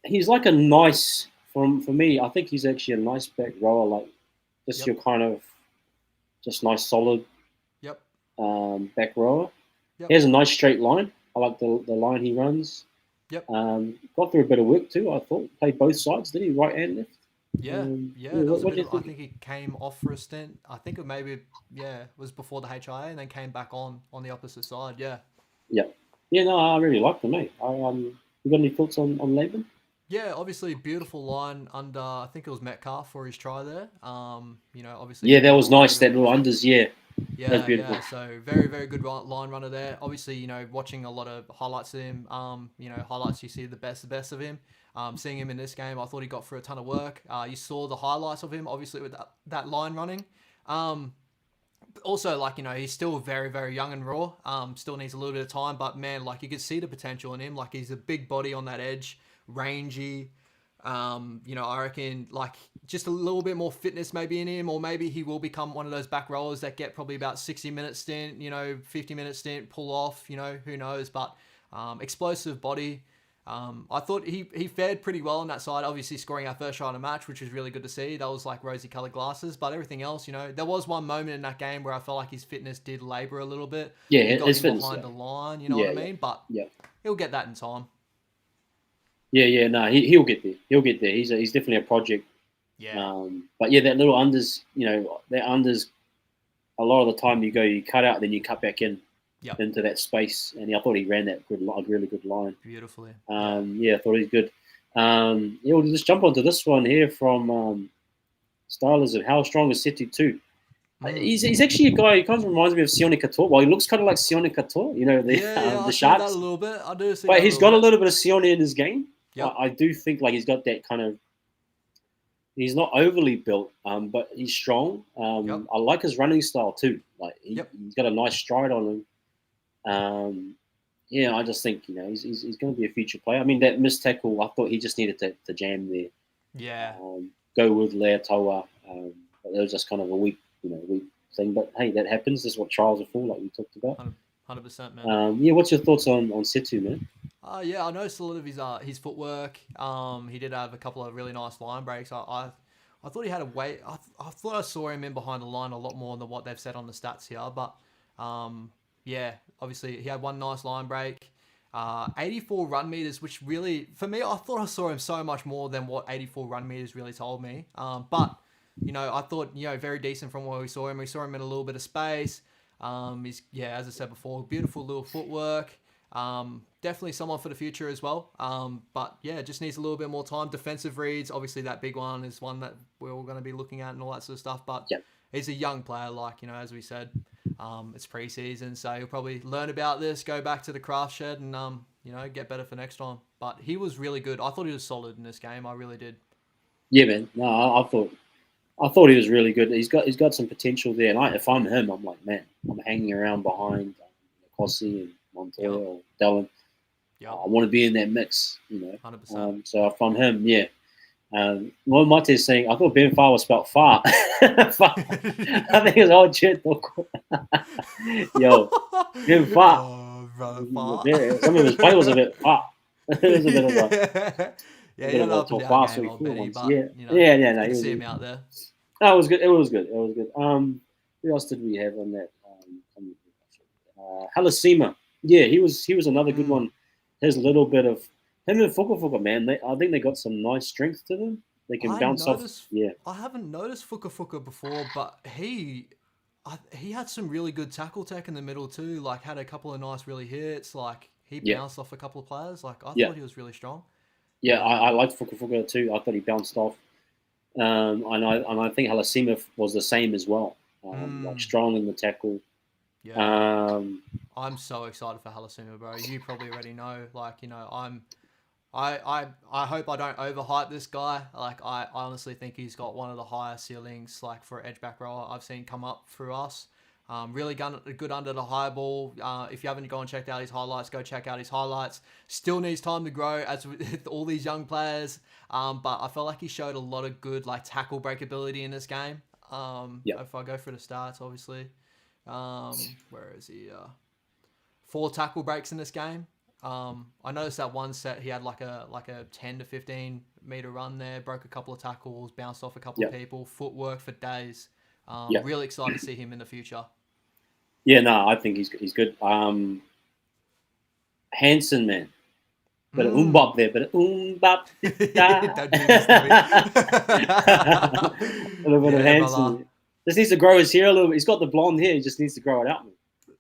He's like a nice, for me, I think he's actually a nice back rower, like just your kind of, just nice solid back rower. He has a nice straight line. I like the line he runs. Yep. Got through a bit of work too, I thought. Played both sides, did he? Right and left? I think he came off for a stint. I think it was before the HIA and then came back on the opposite side, Yeah, no, I really liked him, mate. You got any thoughts on Laban? Yeah, obviously beautiful line under, I think it was Metcalf for his try there. Obviously. Yeah, that was nice, that little unders, Yeah, so very, very good line runner there. Obviously, watching a lot of highlights of him, highlights you see the best of him. Seeing him in this game, I thought he got through a ton of work. You saw the highlights of him, obviously, with that line running. Also, he's still very, very young and raw. Still needs a little bit of time, but man, you could see the potential in him. He's a big body on that edge, rangy. I reckon just a little bit more fitness maybe in him, or maybe he will become one of those back rowers that get probably about 60-minute stint, 50-minute stint, pull off, who knows, but explosive body. I thought he fared pretty well on that side, obviously scoring our first try in a match, which was really good to see. That was rosy coloured glasses, but everything else, there was one moment in that game where I felt like his fitness did labour a little bit. Yeah, he got his him fitness, behind the line, you know what I mean? But he'll get that in time. Yeah, no, he'll get there. He'll get there. He's definitely a project. Yeah. But yeah, that little unders, that unders, a lot of the time you cut out, then you cut back in into that space. And I thought he ran that really good line. Beautifully. I thought he was good. We'll just jump onto this one here from Stylers of How Strong is Setu 2. He's actually a guy. He kind of reminds me of Sione Katoa. Well, he looks kind of like Sione Katoa, the Sharks. That a little bit. I do see. But he's got a little bit of Sione in his game. Yep. I do think he's got that kind of. He's not overly built, but he's strong. I like his running style too. He's got a nice stride on him. I just think he's going to be a future player. I mean, that missed tackle, I thought he just needed to jam there. Yeah. Go with Leatoa. But it was just kind of a weak thing. But hey, that happens. That's what trials are for, like we talked about. 100%, man. What's your thoughts on Setu, man? I noticed a lot of his footwork. He did have a couple of really nice line breaks. I thought he had a weight. I thought I saw him in behind the line a lot more than what they've said on the stats here. But obviously he had one nice line break. 84 run meters, which really, for me, I thought I saw him so much more than what 84 run meters really told me. But I thought very decent from where we saw him. We saw him in a little bit of space. He's as I said before, beautiful little footwork. Definitely someone for the future as well. But just needs a little bit more time. Defensive reads, obviously that big one is one that we're all going to be looking at and all that sort of stuff. But he's a young player, as we said. It's preseason, so he'll probably learn about this, go back to the craft shed, and get better for next time. But he was really good. I thought he was solid in this game. I really did. Yeah, man. No, I thought he was really good. He's got some potential there. And if I'm him, I'm like, man, I'm hanging around behind Kossi and Montoya or Dallin. I want to be in that mix, 100%. So if I'm him, what Mate is saying, I thought Ben Far was spelled far. I think it's all shit. Yo, Ben Far. Some of his play was a bit far. It was a bit of a. He had up and down game, old Benny, but no, see him out there. No, it was good. It was good. Who else did we have on that? Halasima. Yeah, he was another good one. There's a little bit of him and Fuka, man. I think they got some nice strength to them. They can I bounce off. noticed. Yeah, I haven't noticed Fuka Fuka before, but he had some really good tackle tech in the middle too. Like had a couple of nice really hits. Like he yeah, bounced off a couple of players. Like I yeah, thought he was really strong. yeah. I liked Fuka Fuka too. I thought he bounced off. And I think Halasima was the same as well. Like Mm, strong in the tackle. yeah. Um, I'm so excited for Halasuma, bro. You probably already know. Like, I hope I don't overhype this guy. Like, I honestly think he's got one of the highest ceilings, like for edge back rower I've seen come up through us. Really good under the high ball. If you haven't gone and checked out his highlights, go check out his highlights. Still needs time to grow as with all these young players. But I felt like he showed a lot of good like tackle breakability in this game. yeah, If I go through the stats, obviously. Where is he? 4 tackle breaks in this game. I noticed that one set he had like a 10 to 15 meter run there, broke a couple of tackles, bounced off a couple yeah, of people, footwork for days. yeah, Really excited to see him in the future. yeah. No, I think he's good. Hanson, man. Bit of Mm. bop there, bit of bop da. Don't do this to A little me. bit of Yeah, brother. Hanson. Just needs to grow his hair a little bit. He's got the blonde hair. He just needs to grow it out. Man.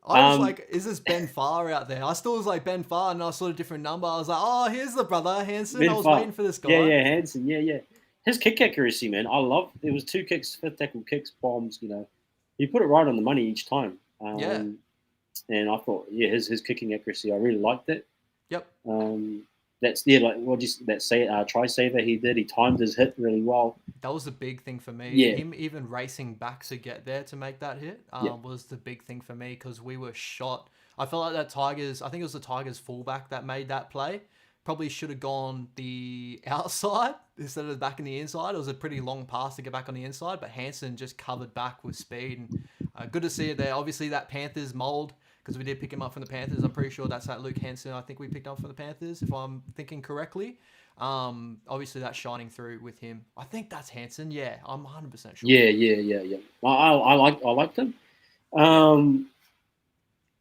I was Um, like, is this Ben Farr out there? I still was like Ben Farr, and I saw a different number. I was like, oh, here's the brother Hanson. I was Midfar. waiting for this Yeah, guy. yeah, Hanson. Yeah, yeah. His kick accuracy, man. I love. It was 2 kicks, fifth tackle kicks, bombs. He put it right on the money each time. Yeah. And I thought, yeah, his kicking accuracy, I really liked it. Yep. That's like what you that say try saver he did. He timed his hit really well. That was the big thing for me. Yeah, Him even racing back to get there to make that hit yeah, was the big thing for me because we were shot. I felt like that Tigers, I think it was the Tigers fullback that made that play. Probably should have gone the outside instead of back in the inside. It was a pretty long pass to get back on the inside, but Hanson just covered back with speed. And good to see it there. Obviously, that Panthers mold, because we did pick him up from the Panthers. I'm pretty sure that's that Luke Hanson I think we picked up from the Panthers, if I'm thinking correctly. Obviously that's shining through with him. I think that's Hanson. Yeah, I'm 100% sure. yeah. I liked him. Yeah.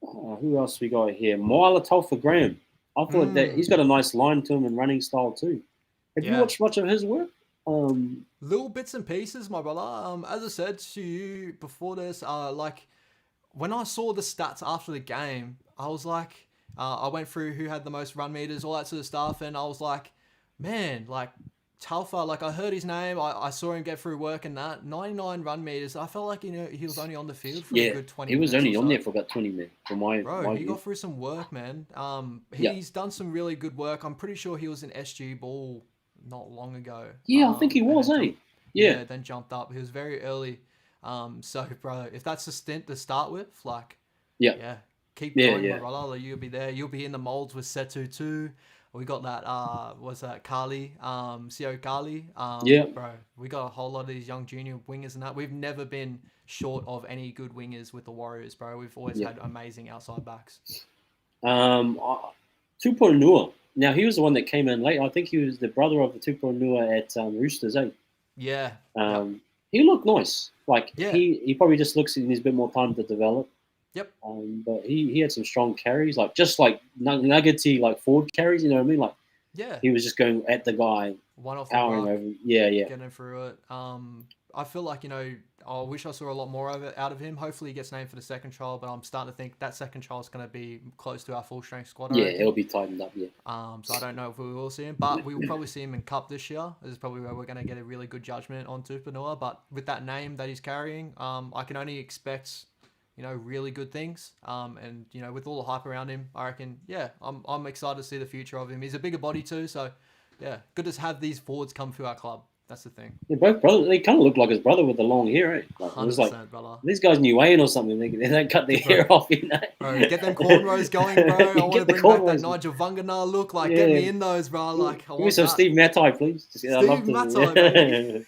Who else we got here? Moala Tolfa Graham. I thought that Mm, he's got a nice line to him and running style too. Have you yeah. watched much of his work? Little bits and pieces, my brother. As I said to you before this, like when I saw the stats after the game, I was like, I went through who had the most run meters, all that sort of stuff, and I was like, man, like Talfa, like I heard his name, I saw him get through work and that 99 run meters. I felt like he was only on the field for a Yeah, good 20 he was minutes or only on there so. for about 20 minutes from my Bro, my he view. got through some work, man. Yeah, He's done some really good work. I'm pretty sure he was in SG Ball not long ago. yeah, I think he And was, then eh? jumped, Yeah, yeah, then jumped up. He was very early. So bro, if that's a stint to start with, like, yeah, yeah, keep yeah, going, my yeah, brother. Like, you'll be there. You'll be in the molds with Setu too. We got that. Was that Kali? Sio Kali. yeah, Bro, we got a whole lot of these young junior wingers and that. We've never been short of any good wingers with the Warriors, bro. We've always yeah. had amazing outside backs. Tupounua. Now he was the one that came in late. I think he was the brother of the Tupounua at Roosters, eh? Yeah. Yep. He looked nice. Like Yeah. he probably just looks he needs a bit more time to develop. Yep. But he had some strong carries, like just like nuggety like forward carries. You know what I mean? Like Yeah. he was just going at the guy, One off the powering ruck, over. Yeah, yeah, getting through it. I feel like, I wish I saw a lot more of it out of him. Hopefully he gets named for the second trial, but I'm starting to think that second trial is going to be close to our full strength squad, I yeah. reckon. It'll be tightened up. Yeah, So I don't know if we will see him, but we will probably see him in Cup this year. This is probably where we're going to get a really good judgment on Tupanua. But with that name that he's carrying, I can only expect, really good things. And with all the hype around him, I reckon, yeah, I'm excited to see the future of him. He's a bigger body too, so yeah, good to have these forwards come through our club. That's the thing. they're both brothers. They kind of look like his brother with the long hair. Eh? Like, it was like 100%, brother. these guys New Wayne or something. They don't cut their Bro, hair off. You know? bro, get them cornrows going, bro. I want to Get the bring back that cornrows. Nigel Vungana look. Like, get Yeah. me in those, bro. Like, I Give me want some that. Steve Matai, please. Just, I love Steve to. Matai, baby.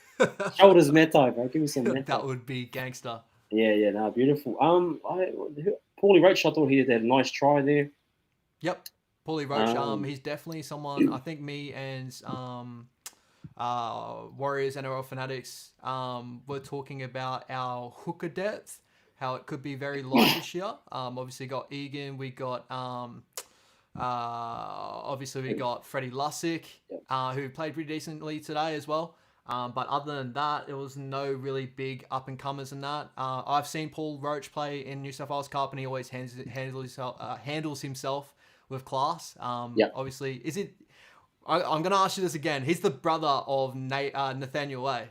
Shoulders Matai, bro. Give me some That Matai. would be gangster. Yeah, no, beautiful. Paulie Roach, I thought he had a nice try there. Yep. Paulie Roach, Um, he's definitely someone, I think me and Warriors NRL Fanatics were talking about our hooker depth, how it could be very light this year. Obviously got Egan, we got obviously we got Freddie Lussick, Yep. who played pretty decently today as well. But other than that, there was no really big up and comers in that. I've seen Paul Roach play in New South Wales Cup, and he always handles himself with class. Yeah. Obviously, is it? I'm going to ask you this again. He's the brother of Nathaniel Way.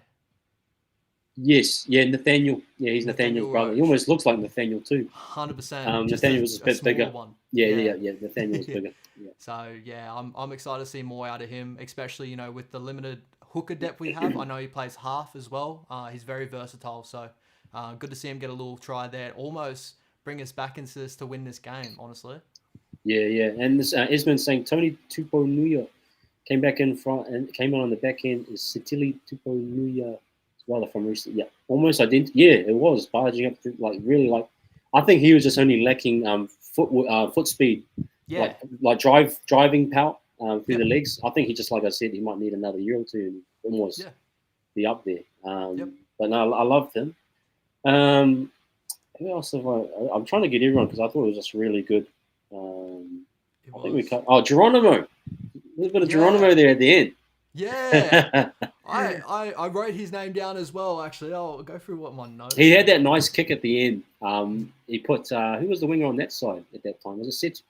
Yes. Yeah. Nathaniel. Yeah, he's Nathaniel's Nathaniel brother. He Roach. almost looks like Nathaniel too. 100%. Just Nathaniel was a bit smaller bigger. one. Yeah. Nathaniel was Yeah. bigger. Yeah. So yeah, I'm excited to see more out of him, especially with the limited hooker depth we have. I know he plays half as well. He's very versatile, so good to see him get a little try there. Almost bring us back into this to win this game, honestly. Yeah. And this Esmond saying Tony Tuponuya came back in front and came on the back end is Sitili Tuponuya as well from recent. Yeah, almost identical. Yeah, it was barging up to, like really like. I think he was just only lacking foot speed, Yeah. like driving power through the legs. I think he just like I said he might need another year or two and almost be up there. But no, I loved him. Who else have I? I'm trying to get everyone because I thought it was just really good. I think we cut. Oh, Geronimo. A little bit of Geronimo there at the end. Yeah. I wrote his name down as well, actually. I'll go through what my notes. He had that nice kick at the end. He put who was the winger on that side at that time? Was it Setu?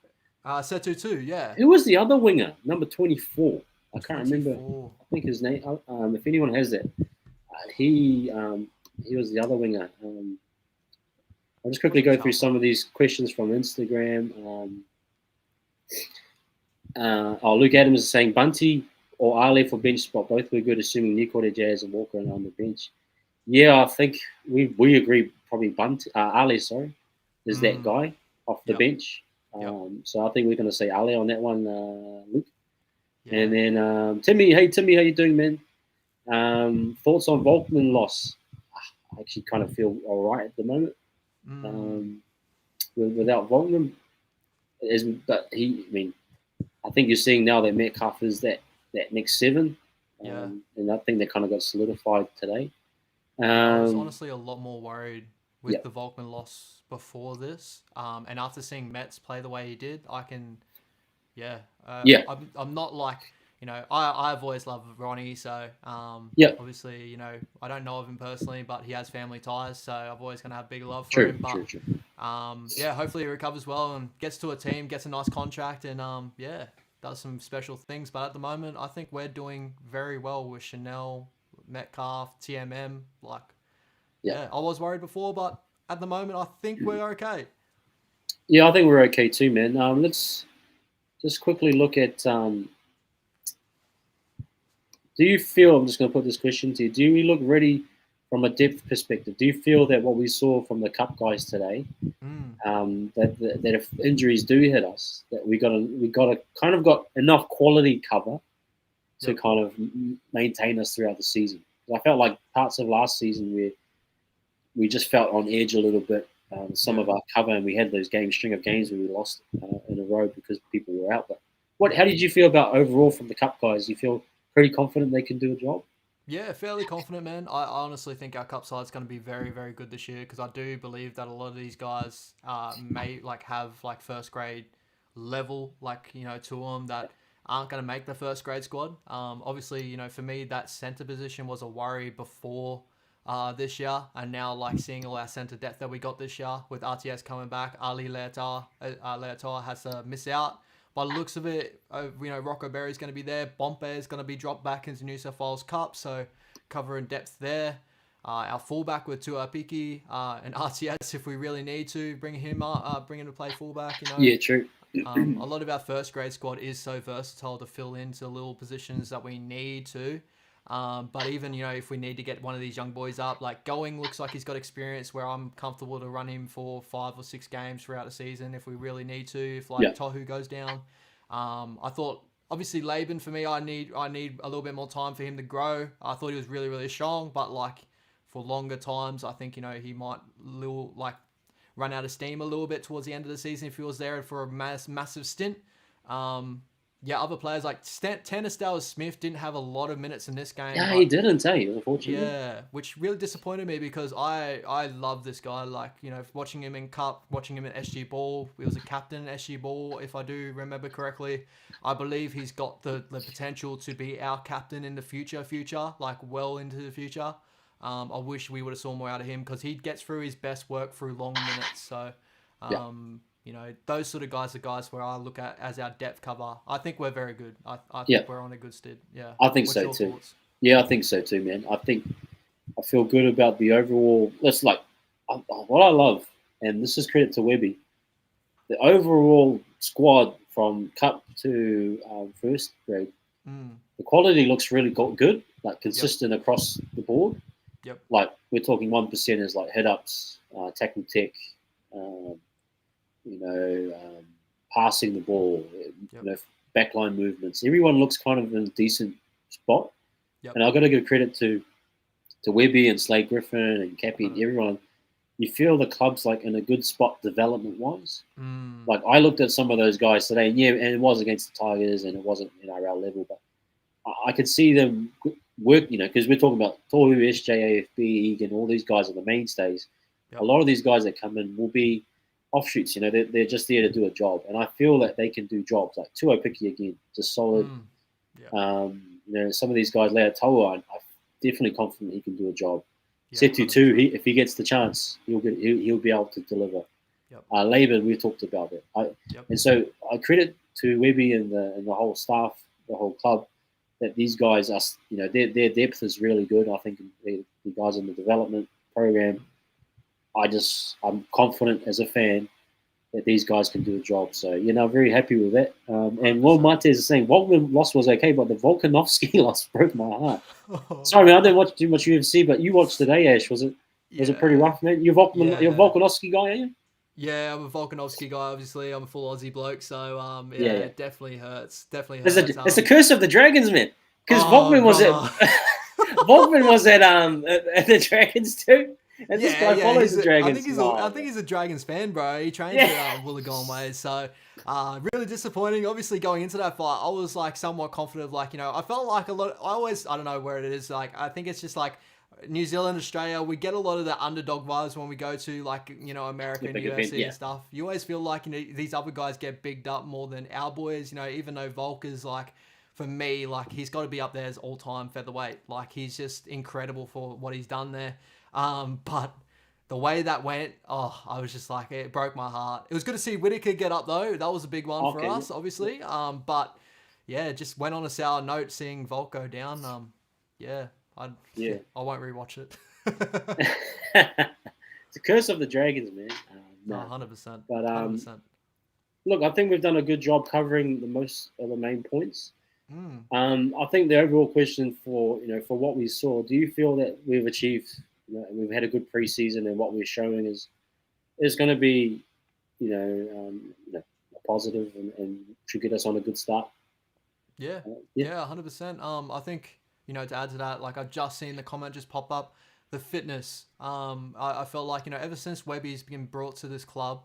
Setu too, yeah. Who was the other winger? Number 24. I can't 24. remember. I think his name. If anyone has that, he was the other winger. I'll just quickly go through some of these questions from Instagram. Luke Adams is saying Bunty or Ale for bench spot. Both were good, assuming Nico de Jazz and Walker on the bench. Yeah, I think we agree. Probably Ale, is that guy off the bench. So I think we're going to say Ale on that one, Luke. Yeah. And then Timmy, how you doing, man? Thoughts on Volkman loss? I actually kind of feel all right at the moment. Without Volkman, I think you're seeing now that Metcalf is that next seven. And I think they kind of got solidified today. I was honestly a lot more worried with the Volkman loss before this. And after seeing Metz play the way he did, I can, I'm not like, I've always loved Ronnie. So, obviously, I don't know of him personally, but he has family ties. So I've always going to have big love for him. But, hopefully he recovers well and gets to a team, gets a nice contract and, does some special things. But at the moment, I think we're doing very well with Chanel, Metcalf, TMM. I was worried before, but at the moment, I think we're okay. Yeah, I think we're okay too, man. Let's just quickly look at. Do you feel? I'm just going to put this question to you. Do we look ready from a depth perspective? Do you feel that what we saw from the Cup guys today, that if injuries do hit us, that we got enough quality cover to kind of maintain us throughout the season? I felt like parts of last season where we just felt on edge a little bit. Some of our cover, and we had those string of games where we lost in a row because people were out. But how did you feel about overall from the Cup guys? You feel pretty confident they can do a job? Yeah, fairly confident, man. I honestly think our Cup side's going to be very, very good this year because I do believe that a lot of these guys may have first grade level to them that aren't going to make the first grade squad. Obviously, for me, that center position was a worry before this year, and now seeing all our center depth that we got this year with RTS coming back, Ali Leatar has to miss out. By the looks of it, Rocco Berry's going to be there. Bompe is going to be dropped back into New South Wales Cup, so cover and depth there. Our fullback with Tuapiki and RTS, if we really need to, bring him to play fullback. Yeah, true. A lot of our first grade squad is so versatile to fill into little positions that we need to. But even, if we need to get one of these young boys up, Going looks like he's got experience where I'm comfortable to run him for 5 or 6 games throughout the season if we really need to, if Tohu goes down. I thought, obviously, Laban, for me, I need a little bit more time for him to grow. I thought he was really, really strong, but for longer times, I think, he might run out of steam a little bit towards the end of the season if he was there for a massive stint. yeah, other players like Tanner Smith didn't have a lot of minutes in this game, Yeah, he but didn't, unfortunately. yeah, which really disappointed me because I love this guy. Like, you know, watching him in Cup, watching him in SG Ball. He was a captain in SG Ball, if I do remember correctly. I believe he's got the potential to be our captain in the future, like well into the future. I wish we would have saw more out of him because he gets through his best work through long minutes. So, Yeah, you know, those sort of guys are guys where I look at as our depth cover. I think we're very good. I yeah, think we're on a good stead. Yeah. I think What's so your too. thoughts? Yeah, I think so too, man. I feel good about the overall. That's like what I love, and this is credit to Webby. The overall squad from cup to first grade, Mm. the quality looks really good, like Yep. consistent across the board. Yep. Like we're talking 1%ers like head ups, tackle tech, um, passing the ball, Yep. backline movements. Everyone looks kind of in a decent spot, Yep. and I've got to give credit to Webby and Slade Griffin and Cappy and 100. everyone. You feel the club's like in a good spot development wise. Mm. Like I looked at some of those guys today, and yeah, and it was against the Tigers, and it wasn't NRL level, but I could see them work. Because we're talking about Tohu, SJAFB, Egan, all these guys are the mainstays. A Yep. lot of these guys that come in will be offshoots. They're just there to do a job, and I feel that they can do jobs. Like Tuopiki again, just solid. Mm. Yep. Some of these guys, Leo Toa, I'm definitely confident he can do a job. Yeah. Setu too, 100%. if he gets the chance, he'll be able to deliver. Yep. Labour, we talked about it, Yep. and so I credit to Webby and the whole staff, the whole club, that these guys are, their depth is really good. I think the guys in the development program, I'm confident as a fan that these guys can do a job. So, I'm very happy with that. And Will 100%. Mate is saying Volkman loss was okay, but the Volkanovski loss broke my heart. Sorry, man, I didn't watch too much UFC, but you watched today, Ash. Was it pretty Yeah. rough, man? You're a Yeah. Volkanovski guy, are you? Yeah, I'm a Volkanovski guy, obviously. I'm a full Aussie bloke, so Yeah, yeah, yeah. it definitely hurts. Definitely It's hurts. the curse of the Dragons, man. Because Oh, Volkman was at brother. Volkman was at the Dragons too, and this Yeah, guy yeah, follows the I Dragons. think he's a, I think he's a Dragons fan, bro. He trains Yeah. at Wollongong ways, so really disappointing. Obviously, going into that fight, I was like somewhat confident. Like, you know, I felt like a lot. I don't know where it is. Like, I think it's just like New Zealand, Australia. We get a lot of the underdog vibes when we go to like America A and big event, UFC yeah. and stuff. You always feel like these other guys get bigged up more than our boys. Even though Volk is like. For me, like he's got to be up there as all-time featherweight. Like he's just incredible for what he's done there. But the way that went, I was just like, it broke my heart. It was good to see Whitaker get up though. That was a big one for Okay, us, yeah. obviously. But yeah, just went on a sour note seeing Volk go down. Yeah, I Yeah. I won't rewatch it. It's a curse of the Dragons, man. No, No, 100%, but 100%. look, I think we've done a good job covering the most of the main points. Mm. I think the overall question for what we saw, do you feel that we've achieved? We've had a good preseason, and what we're showing is going to be, a positive and should get us on a good start. Yeah, Yeah, yeah, 100%. I think to add to that, like I've just seen the comment just pop up, the fitness. I felt like ever since Webby's been brought to this club,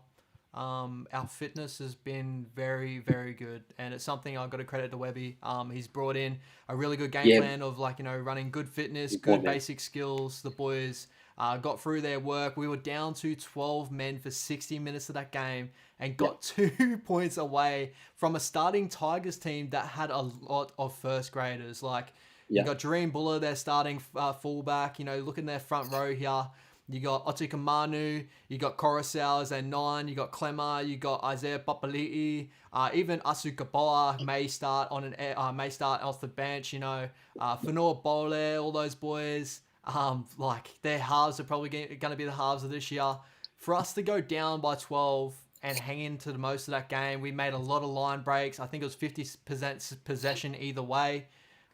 our fitness has been very, very good, and it's something I've got to credit to Webby. He's brought in a really good game yeah, plan of like running good fitness, good good point, man. basic skills. The boys got through their work. We were down to 12 men for 60 minutes of that game and Yeah, got 2 points away from a starting Tigers team that had a lot of first graders. Like you yeah, got Dream Buller, their starting fullback. Look in their front row here. You got Otika Manu, you got Coruscant as their 9, you got Clemmer, you got Isaiah Papali'i, even Asu Kaboa may start off the bench. Fanua Bole, all those boys. Like their halves are probably going to be the halves of this year. For us to go down by 12 and hang into the most of that game, we made a lot of line breaks. I think it was 50% possession either way.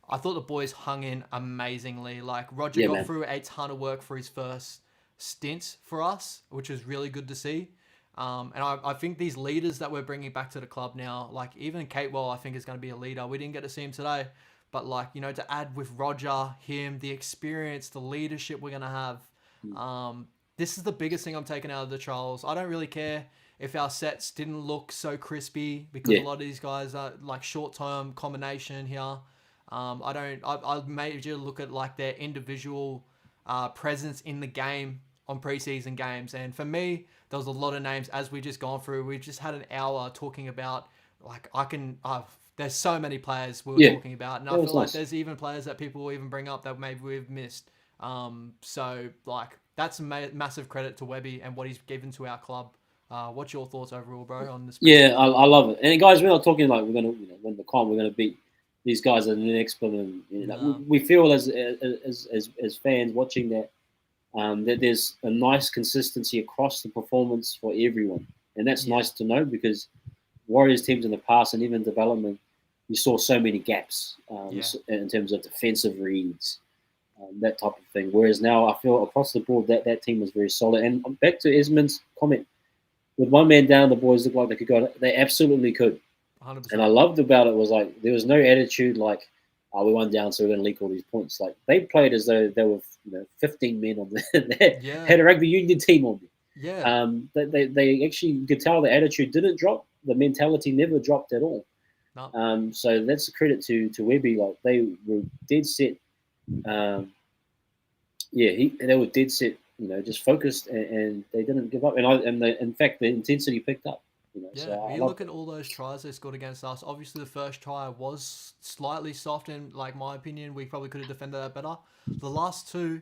I thought the boys hung in amazingly. Like Roger yeah, got man. through a ton of work for his first stint for us, which was really good to see. And I think these leaders that we're bringing back to the club now, like even Catewell, I think is going to be a leader. We didn't get to see him today, but like to add with Roger, him, the experience, the leadership we're going to have. This is the biggest thing I'm taking out of the trials. I don't really care if our sets didn't look so crispy because Yeah. a lot of these guys are like short term combination here. I major look at like their individual presence in the game on preseason games. And for me, there was a lot of names as we just gone through. We just had an hour talking about like there's so many players we were Yeah. talking about, and I That was feel like nice. there's even players that people will even bring up that maybe we've missed. So like that's massive credit to Webby and what he's given to our club. What's your thoughts overall, bro, on this Yeah, preseason? I love it. And guys, we're not talking like we're gonna win the comp. We're gonna beat these guys in the next one. And No. we feel as fans watching that that there's a nice consistency across the performance for everyone, and that's Yeah. nice to know because Warriors teams in the past and even development, you saw so many gaps Yeah. in terms of defensive reads, that type of thing. Whereas now I feel across the board that team was very solid. And back to Esmond's comment, with one man down, the boys looked like they could go. They absolutely could. 100%. And I loved about it was like there was no attitude like, "Oh, we won down, so we're going to leak all these points." Like they played as though they were 15 men on the Yeah. had a rugby union team on them. Yeah. They actually, you could tell the attitude didn't drop. The mentality never dropped at all. No. So that's a credit to Webby. Like they were dead set. They were dead set. Just focused and they didn't give up. In fact, the intensity picked up. Yeah, So I you love look at all those tries they scored against us. Obviously, the first try was slightly soft, in like my opinion. We probably could have defended that better. The last two,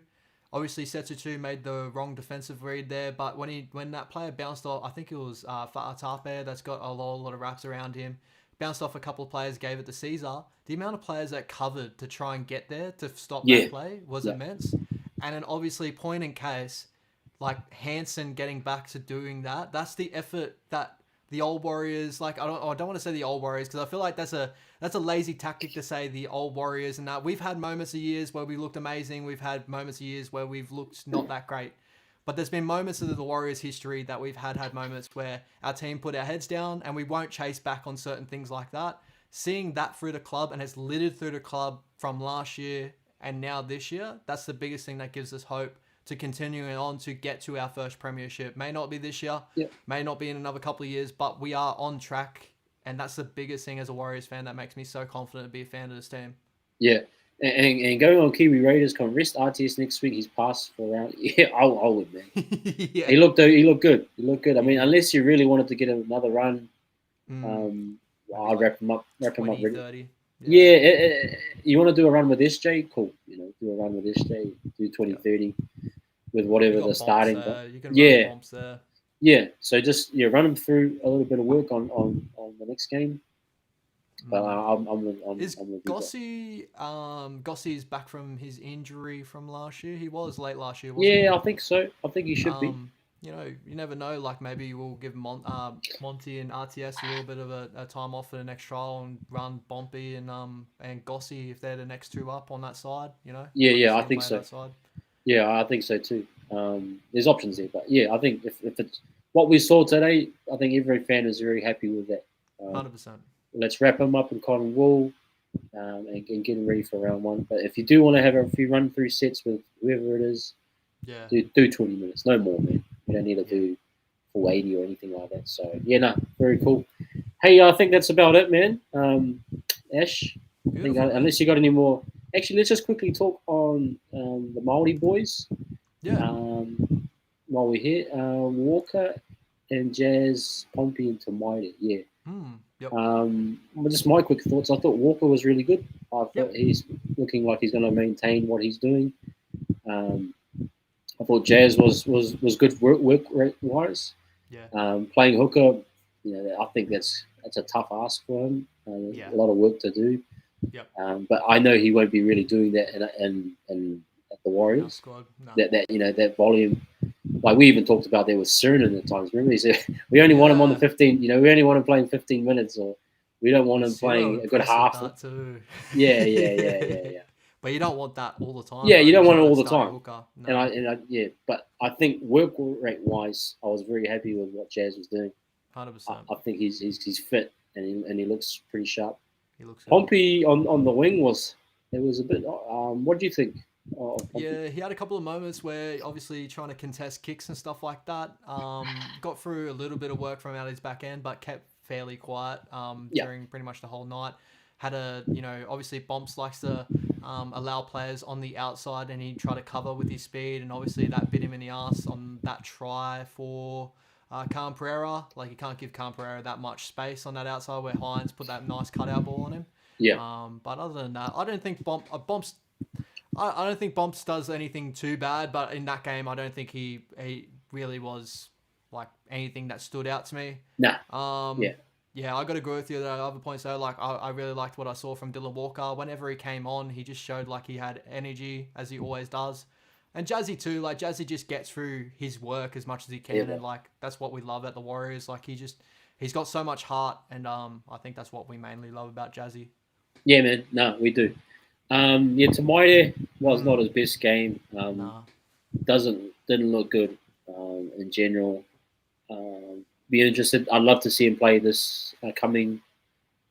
obviously, Setsu made the wrong defensive read there. But when that player bounced off, I think it was Fa'atape that's got a lot of wraps around him. Bounced off a couple of players, gave it to Caesar. The amount of players that covered to try and get there to stop Yeah. that play was immense. And then obviously, point in case, like Hansen getting back to doing that. That's the effort that the old Warriors, like I don't want to say the old Warriors because I feel like that's a lazy tactic to say the old Warriors, and that we've had moments of years where we looked amazing, we've had moments of years where we've looked not that great, but there's been moments of the Warriors history that we've had moments where our team put our heads down and we won't chase back on certain things like that. Seeing that through the club, and it's littered through the club from last year and now this year, that's the biggest thing that gives us hope to continuing on to get to our first premiership. May not be this year, may not be in another couple of years, but we are on track, and that's the biggest thing as a Warriors fan that makes me so confident to be a fan of this team. Yeah, and going on Kiwi Raiders, can rest RTS next week. He's passed for around. Yeah, I would, man. Yeah. He looked good. He looked good. I mean, unless you really wanted to get another run, I'll like wrap him up. 20, 30. Yeah, you want to do a run with SJ? Cool. Do a run with SJ. Do 20, 30 with whatever the starting. You can run bumps there. Yeah. So just run him through a little bit of work on the next game. But Is Gossi Gossi's back from his injury from last year? He was late last year, wasn't he? Yeah, I think so. I think he should be. You never know. Like maybe we'll give Monty and RTS a little bit of a time off for the next trial and run Bompy and Gossi if they're the next two up on that side. Yeah, I think so. Yeah, I think so too. There's options there, but yeah, I think if it's what we saw today, I think every fan is very happy with that. 100%. Let's wrap him up in cotton wool and get him ready for round one. But if you do want to have a few run through sets with whoever it is, do 20 minutes, no more, man. You don't need to do full 80 or anything like that. So very cool. Hey, I think that's about it, man. Ash, I think unless you got any more. Actually, let's just quickly talk on the Māori boys. Yeah. While we're here, Walker and Jazz, Pompey and Tamaiti. Yeah. Yep. Just my quick thoughts. I thought Walker was really good. I thought he's looking like he's going to maintain what he's doing. I thought Jazz was good work rate wise. Yeah. Playing hooker, I think that's a tough ask for him. A lot of work to do. Yep. But I know he won't be really doing that in at the Warriors. Squad. No. That volume. Like we even talked about there with Cernan at times. Remember, he said we only want him on the 15. We only want him playing 15 minutes, or we don't want him playing a good half. Too. Yeah. But you don't want that all the time. Yeah, you don't want it all the time. No. But I think work rate wise, I was very happy with what Jazz was doing. 100%. I think he's fit and he looks pretty sharp. He looks. Pompey on the wing was a bit. What do you think? Yeah, he had a couple of moments where obviously trying to contest kicks and stuff like that. Got through a little bit of work from out his back end, but kept fairly quiet Yeah, during pretty much the whole night. Had obviously Bomps likes to allow players on the outside and he tried to cover with his speed, and obviously that bit him in the ass on that try for Khan Pereira. Like, you can't give Khan Pereira that much space on that outside where Hines put that nice cutout ball on him. yeah, But other than that, I don't think Bomps I don't think Bumps does anything too bad, but in that game, I don't think he really was like anything that stood out to me. nah, Um, yeah, yeah, I got to agree with you. The other points though, like I really liked what I saw from Dylan Walker. Whenever he came on, he just showed like he had energy as he always does. And Jazzy too, like Jazzy just gets through his work as much as he can, yeah, and like that's what we love at the Warriors. Like he's got so much heart, and I think that's what we mainly love about Jazzy. yeah, man. No, we do. Yeah, Tomaide was not his Mm, best game. nah, Didn't look good in general. Be interested. I'd love to see him play this coming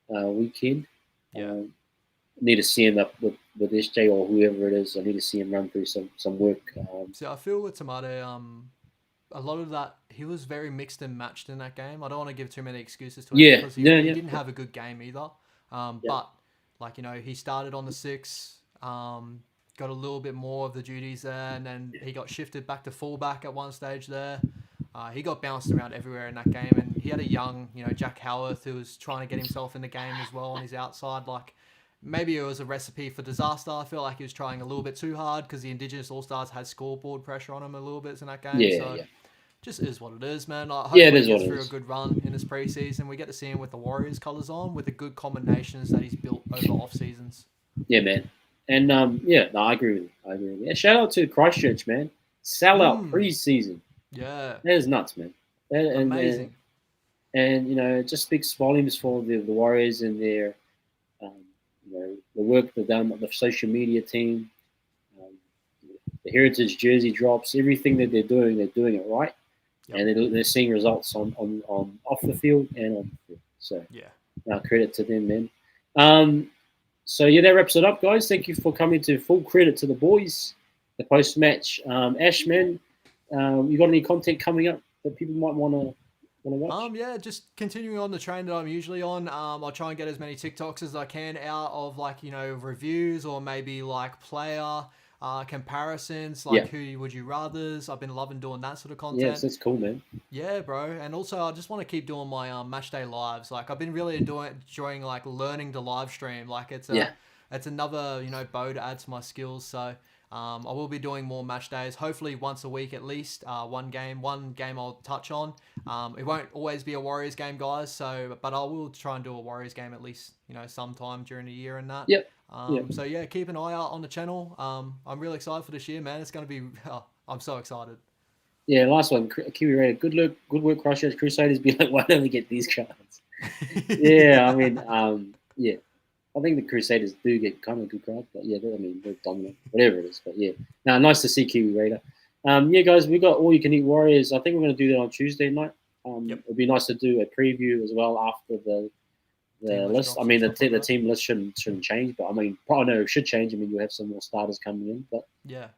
weekend. yeah. Um, Need to see him up with SJ or whoever it is. I need to see him run through some work. See, I feel with Tomato, a lot of that he was very mixed and matched in that game. I don't want to give too many excuses to him Yeah, because yeah, he yeah, didn't have a good game either. yeah, But like he started on the six, got a little bit more of the duties there, and then he got shifted back to fullback at one stage there. He got bounced around everywhere in that game, and he had a young, Jack Howarth who was trying to get himself in the game as well on his outside. Like, maybe it was a recipe for disaster. I feel like he was trying a little bit too hard because the Indigenous All Stars had scoreboard pressure on him a little bit in that game. yeah, So yeah. just is what it is, man. Like, Yeah, it hopefully he is what gets it through a is. good run in this preseason. We get to see him with the Warriors colours on, with the good combinations that he's built over off seasons. Yeah, man. And yeah, no, I agree with you. I agree with you. Yeah, shout out to Christchurch, man. Sell out Hmm. preseason. Yeah. That is nuts, man. And Amazing. it just speaks volumes for the Warriors and their um, the work they've done with the social media team, um, the heritage jersey drops, everything that they're doing it right, Yep. and they're seeing results on off the field and on the field. So Yeah. credit to them, man. Um, so yeah, that wraps it up, guys. Thank you for coming to Full Credit to the Boys, the post match. Ash, man, you got any content coming up that people might want to watch? Yeah, just continuing on the train that I'm usually on. I'll try and get as many TikToks as I can out of like, reviews or maybe like player comparisons, Yeah, like who would you rather's. I've been loving doing that sort of yes, content. that's cool, man. Yeah, bro. And also, I just want to keep doing my match day lives. Like, I've been really enjoying like learning to live stream. Like, Yeah, it's another bow to add to my skills. So, I will be doing more match days. Hopefully, once a week at least. One game I'll touch on. It won't always be a Warriors game, guys. So, but I will try and do a Warriors game at least sometime during the year and that. yep, yep. So yeah, keep an eye out on the channel. I'm really excited for this year, man. It's gonna be. I'm so excited. Yeah, last one, Kiwi Raider. Good work, Christchurch Crusaders. Be like, why don't we get these cards? Yeah, I mean, yeah, I think the Crusaders do get kind of good cards, but yeah, I mean, they're dominant, whatever it is. But yeah, now nice to see Kiwi Raider. Yeah, guys, we got All You Can Eat Warriors. I think we're going to do that on Tuesday night. Yep. It'd be nice to do a preview as well after the Team list list. I drops mean, and stuff like the that. team list shouldn't change, but I mean, probably no, it should change. I mean, you'll have some more starters coming in, but Yeah.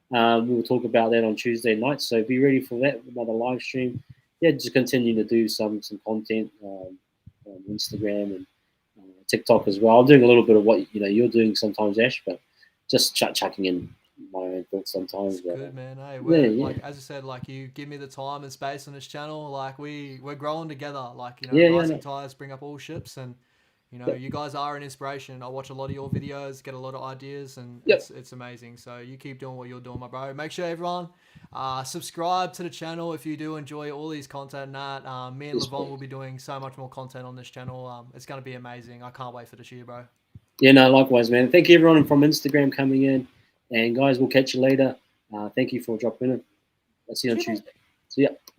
we will talk about that on Tuesday night. So be ready for that, another live stream. Yeah, just continue to do some content on Instagram and TikTok as well. I'm doing a little bit of what you're doing sometimes, Ash, but just chucking in my own thoughts sometimes. It's But good, man. Hey, yeah, we're yeah, like, as I said, like you give me the time and space on this channel. Like we're growing together. Like yeah, yeah, rising no, tides bring up all ships, and yep, you guys are an inspiration. I watch a lot of your videos, get a lot of ideas, and yep, it's amazing. So you keep doing what you're doing, my bro. Make sure everyone subscribe to the channel if you do enjoy all these content. And that me and yes, Levon will please. be doing so much more content on this channel. It's gonna be amazing. I can't wait for this year, bro. Yeah, no, likewise, man. Thank you everyone from Instagram coming in, and guys, we'll catch you later. Thank you for dropping in. I'll see you on Cheers, mate. Tuesday. See ya.